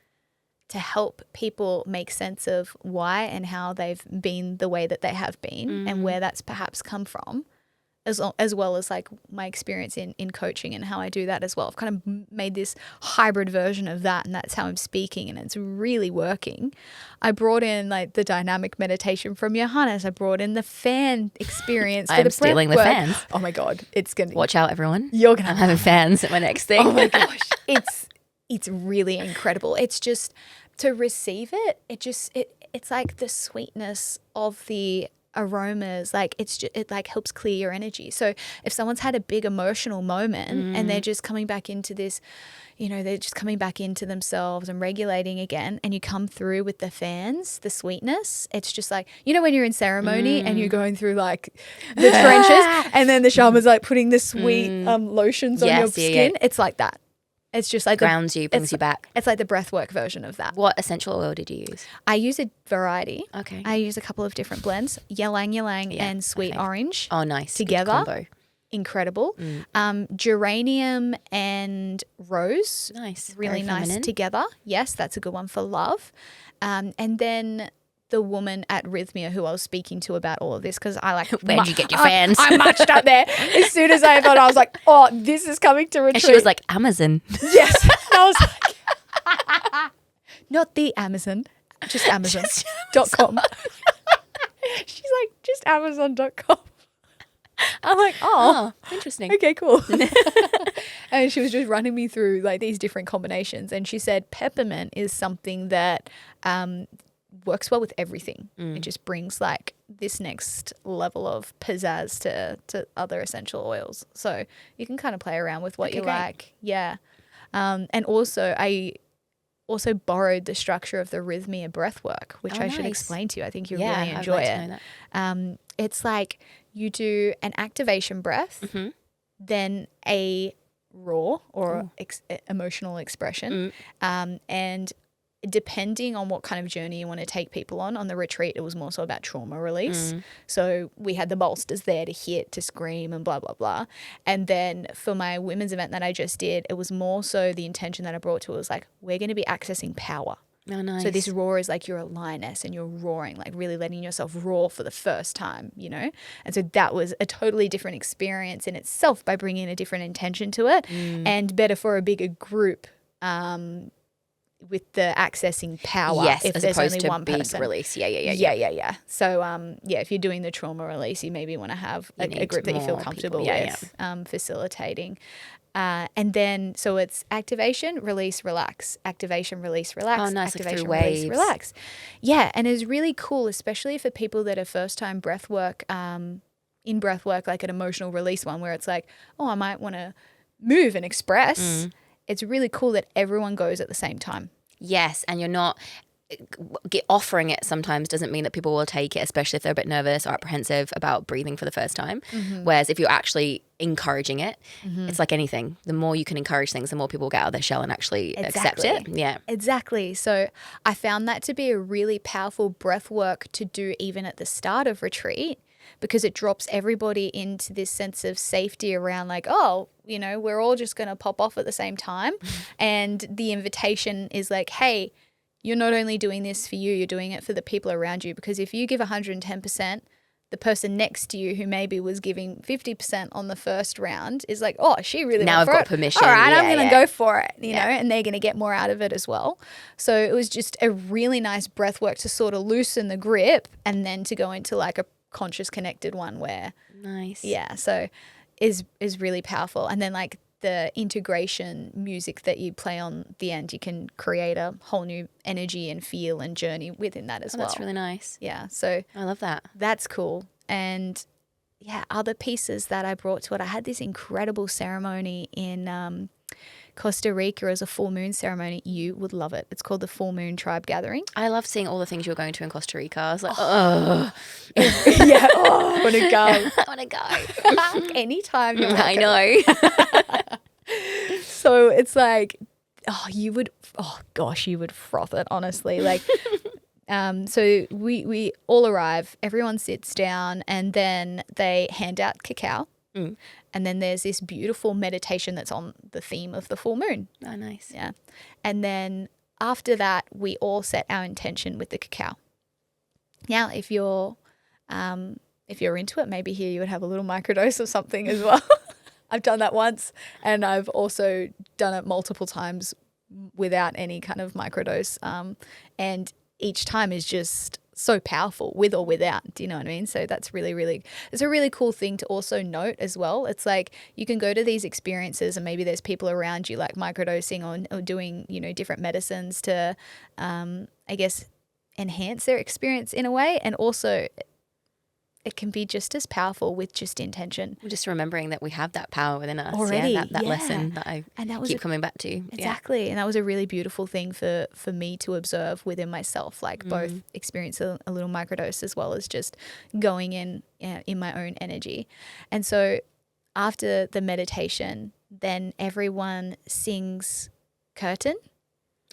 to help people make sense of why and how they've been the way that they have been and where that's perhaps come from. As well as like my experience in coaching and how I do that as well. I've kind of made this hybrid version of that, and that's how I'm speaking, and it's really working. I brought in like the dynamic meditation from Johannes. I brought in the fan experience. I'm stealing the fans. Oh my God. It's going to watch out, everyone. I'm having fans at my next thing. Oh my gosh. It's really incredible. It's just to receive it. It's like the sweetness of the aromas, like it like helps clear your energy. So if someone's had a big emotional moment and they're just coming back into this, they're just coming back into themselves and regulating again, and you come through with the fans, the sweetness, it's just like, when you're in ceremony and you're going through like the trenches and then the shaman's like putting the sweet lotions on your skin. It's like that. It's just like grounds you, brings you back. It's like the breathwork version of that. What essential oil did you use? I use a variety. Okay. I use a couple of different blends, ylang ylang and sweet orange. Oh, nice. Together. Good combo. Incredible. Geranium and rose. Nice. Really Very nice feminine. together. Yes, that's a good one for love. And then the woman at Rhythmia who I was speaking to about all of this, because I like where'd you get your fans? I matched up there as soon as I thought, I was like, oh, this is coming to retreat. And she was like, Amazon. yes. And I was like, not the Amazon, just Amazon.com. She's like, just Amazon.com. I'm like, oh, interesting. okay, cool. And she was just running me through like these different combinations. And she said peppermint is something that works well with everything. It just brings like this next level of pizzazz to other essential oils. So you can kind of play around with what you great. like. Yeah. And also I borrowed the structure of the Rhythmia breathwork, which I should nice. explain to you. I think you'll Yeah, really I'd enjoy like to it. know that. It's like you do an activation breath, then a raw or emotional expression. And depending on what kind of journey you want to take people on the retreat, it was more so about trauma release. So we had the bolsters there to hit, to scream and blah, blah, blah. And then for my women's event that I just did, it was more so the intention that I brought to it was like, we're going to be accessing power. Oh, nice. So this roar is like you're a lioness and you're roaring, like really letting yourself roar for the first time, you know? And so that was a totally different experience in itself by bringing a different intention to it and better for a bigger group with the accessing power. Yes, if as there's opposed only to one big person. release. Yeah. Yeah. So, if you're doing the trauma release, you maybe want to have a need group that you feel more comfortable people. with facilitating. And then, so it's activation, release, relax. Activation, release, relax. Oh, nice. Activation, Like through release, waves. relax. Yeah, and it's really cool, especially for people that are first-time breathwork, in breathwork, like an emotional release one where it's like, oh, I might want to move and express. It's really cool that everyone goes at the same time. Yes, and you're not offering it sometimes doesn't mean that people will take it, especially if they're a bit nervous or apprehensive about breathing for the first time. Whereas if you're actually encouraging it, it's like anything. The more you can encourage things, the more people get out of their shell and actually accept it. Yeah. Exactly. So I found that to be a really powerful breath work to do even at the start of retreat, because it drops everybody into this sense of safety around like, oh, you know, we're all just going to pop off at the same time. And the invitation is like, hey, you're not only doing this for you, you're doing it for the people around you. Because if you give 110%, the person next to you who maybe was giving 50% on the first round is like, oh, she really Now went I've for got it. permission. All right, I'm Yeah, going to go for it, you know, and they're going to get more out of it as well. So it was just a really nice breath work to sort of loosen the grip and then to go into like a conscious connected one where Nice. so is really powerful. And then like the integration music that you play on the end, you can create a whole new energy and feel and journey within that as well. That's really nice. Yeah, so I love that. that's cool. And yeah, other pieces that I brought to it, I had this incredible ceremony in Costa Rica as a full moon ceremony. You would love it. It's called the Full Moon Tribe Gathering. I love seeing all the things you were going to in Costa Rica. I was like, oh, I want to go. I want to go. Anytime you're I welcome. know. So it's like, you would froth it, honestly. Like, so we all arrive, everyone sits down, and then they hand out cacao. And then there's this beautiful meditation that's on the theme of the full moon. Oh, nice. Yeah. And then after that, we all set our intention with the cacao. Now, if you're into it, maybe here you would have a little microdose of something as well. I've done that once, and I've also done it multiple times without any kind of microdose. And each time is just so powerful, with or without. Do you know what I mean? So that's really, really, it's a really cool thing to also note as well. It's like you can go to these experiences and maybe there's people around you like microdosing or doing, you know, different medicines to, I guess, enhance their experience in a way. And also it can be just as powerful with just intention. Just remembering that we have that power within us. Already, that lesson that I keep coming back to. Exactly. Yeah. And that was a really beautiful thing for me to observe within myself, like both experience a little microdose as well as just going in my own energy. And so after the meditation, then everyone sings Curtain.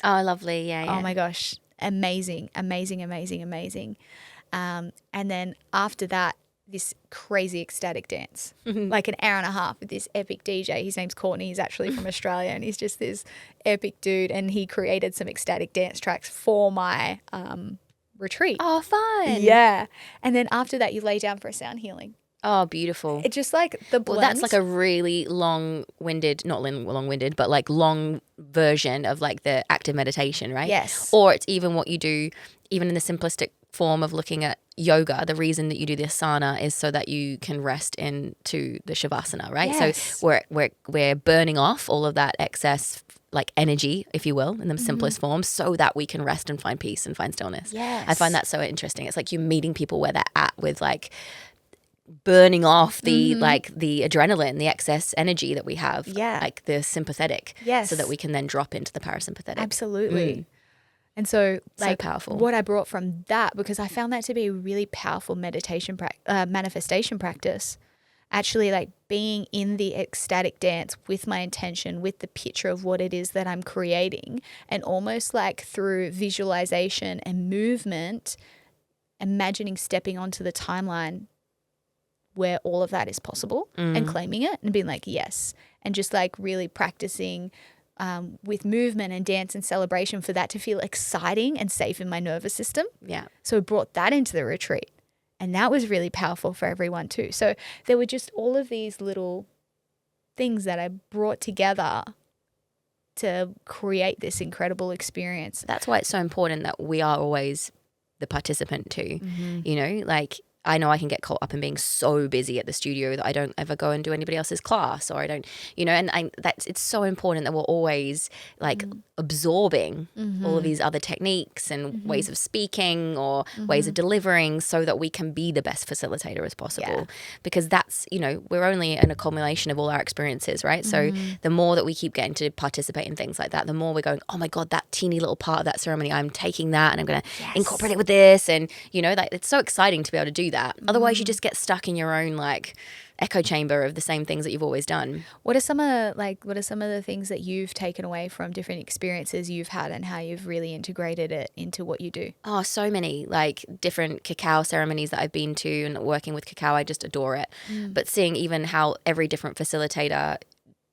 Oh, lovely. Yeah, yeah. Oh my gosh. Amazing, amazing, amazing, amazing. And then after that, this crazy ecstatic dance, like an hour and a half with this epic DJ. His name's Courtney. He's actually from Australia, and he's just this epic dude. And he created some ecstatic dance tracks for my retreat. Oh, fun. Yeah. And then after that, you lay down for a sound healing. Oh, beautiful. It's just like the blend. Well, that's like a really long-winded, not long-winded, but like long version of like the active meditation, right? Yes. Or it's even what you do, even in the simplistic form of looking at yoga. The reason that you do the asana is so that you can rest into the shavasana, right? Yes. So we're burning off all of that excess like energy, if you will, in the simplest form, so that we can rest and find peace and find stillness. Yes. I find that so interesting. It's like you're meeting people where they're at with like burning off the like the adrenaline, the excess energy that we have, like the sympathetic, so that we can then drop into the parasympathetic. Absolutely. And so like powerful. What I brought from that, because I found that to be a really powerful meditation manifestation practice, actually like being in the ecstatic dance with my intention, with the picture of what it is that I'm creating, and almost like through visualization and movement, imagining stepping onto the timeline where all of that is possible and claiming it and being like, yes. And just like really practicing with movement and dance and celebration for that to feel exciting and safe in my nervous system. Yeah. So I brought that into the retreat, and that was really powerful for everyone too. So there were just all of these little things that I brought together to create this incredible experience. That's why it's so important that we are always the participant too. You know, like I know I can get caught up in being so busy at the studio that I don't ever go and do anybody else's class, or I don't, you know, and it's so important that we're always like absorbing all of these other techniques and ways of speaking or ways of delivering, so that we can be the best facilitator as possible. Because that's, you know, we're only an accumulation of all our experiences, right? So the more that we keep getting to participate in things like that, the more we're going, oh my God, that teeny little part of that ceremony, I'm taking that and I'm going to incorporate it with this. And, you know, like it's so exciting to be able to do that. Otherwise you just get stuck in your own like echo chamber of the same things that you've always done. What are some of the things that you've taken away from different experiences you've had and how you've really integrated it into what you do? Oh, so many, like different cacao ceremonies that I've been to, and working with cacao, I just adore it. But seeing even how every different facilitator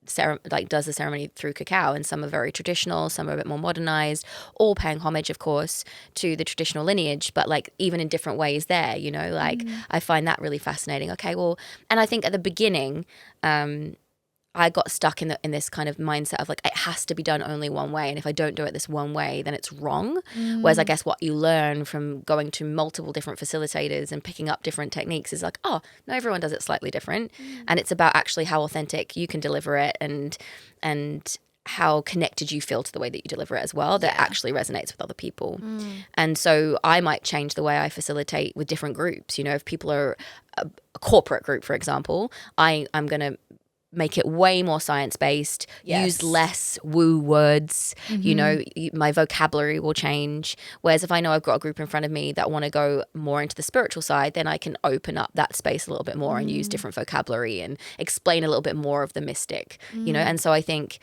does the ceremony through cacao, and some are very traditional, some are a bit more modernized, all paying homage of course to the traditional lineage, but like even in different ways there, you know, like I find that really fascinating. Okay, well, and I think at the beginning I got stuck in this kind of mindset of like, it has to be done only one way, and if I don't do it this one way, then it's wrong. Whereas I guess what you learn from going to multiple different facilitators and picking up different techniques is like, oh, no, everyone does it slightly different. And it's about actually how authentic you can deliver it, and how connected you feel to the way that you deliver it as well, that actually resonates with other people. And so I might change the way I facilitate with different groups. You know, if people are a corporate group, for example, I'm going to make it way more science-based, use less woo words, you know, my vocabulary will change. Whereas if I know I've got a group in front of me that want to go more into the spiritual side, then I can open up that space a little bit more and use different vocabulary and explain a little bit more of the mystic, you know. And so I think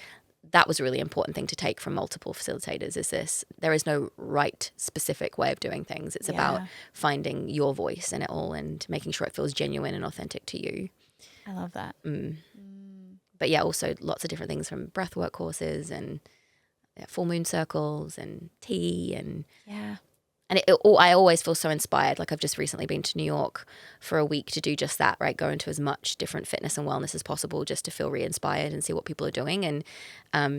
that was a really important thing to take from multiple facilitators, is this: there is no right specific way of doing things. It's about finding your voice in it all and making sure it feels genuine and authentic to you. I love that. But yeah, also lots of different things, from breathwork courses and full moon circles and tea and I always feel so inspired. Like I've just recently been to New York for a week to do just that, right? Go into as much different fitness and wellness as possible, just to feel re-inspired and see what people are doing. And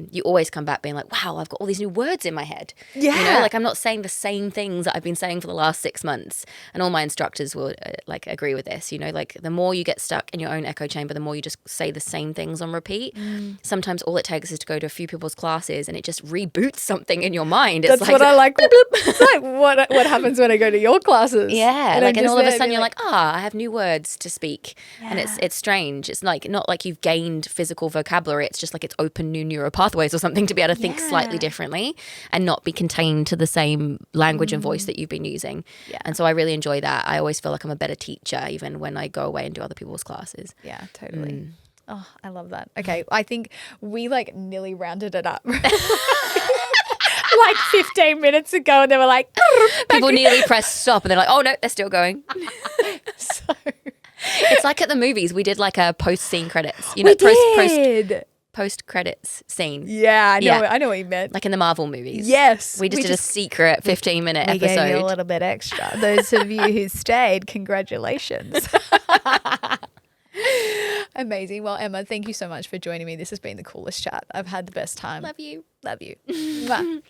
you always come back being like, wow, I've got all these new words in my head. You know, like I'm not saying the same things that I've been saying for the last 6 months. And all my instructors will like agree with this, you know, like the more you get stuck in your own echo chamber, the more you just say the same things on repeat. Sometimes all it takes is to go to a few people's classes and it just reboots something in your mind. It's That's like, what I like. It's like what happens when I go to your classes. And all of a sudden you're like, I have new words to speak. And it's strange. It's like not like you've gained physical vocabulary. It's just like it's opened new neural pathways or something to be able to think slightly differently and not be contained to the same language and voice that you've been using. And so I really enjoy that. I always feel like I'm a better teacher even when I go away and do other people's classes. Yeah, totally. Oh, I love that. Okay, I think we like nearly rounded it up. Like 15 minutes ago, and they were like, People nearly press stop and they're like, oh no, they're still going. so It's like at the movies, we did like a post-scene credits. You we know, did. post-credits scene. Yeah, Yeah. I know what you meant. Like in the Marvel movies. Yes. We just did a secret 15-minute we episode. gave you a little bit extra. Those of you who stayed, congratulations. Amazing. Well, Emma, thank you so much for joining me. This has been the coolest chat. I've had the best time. Love you. Love you. Mwah.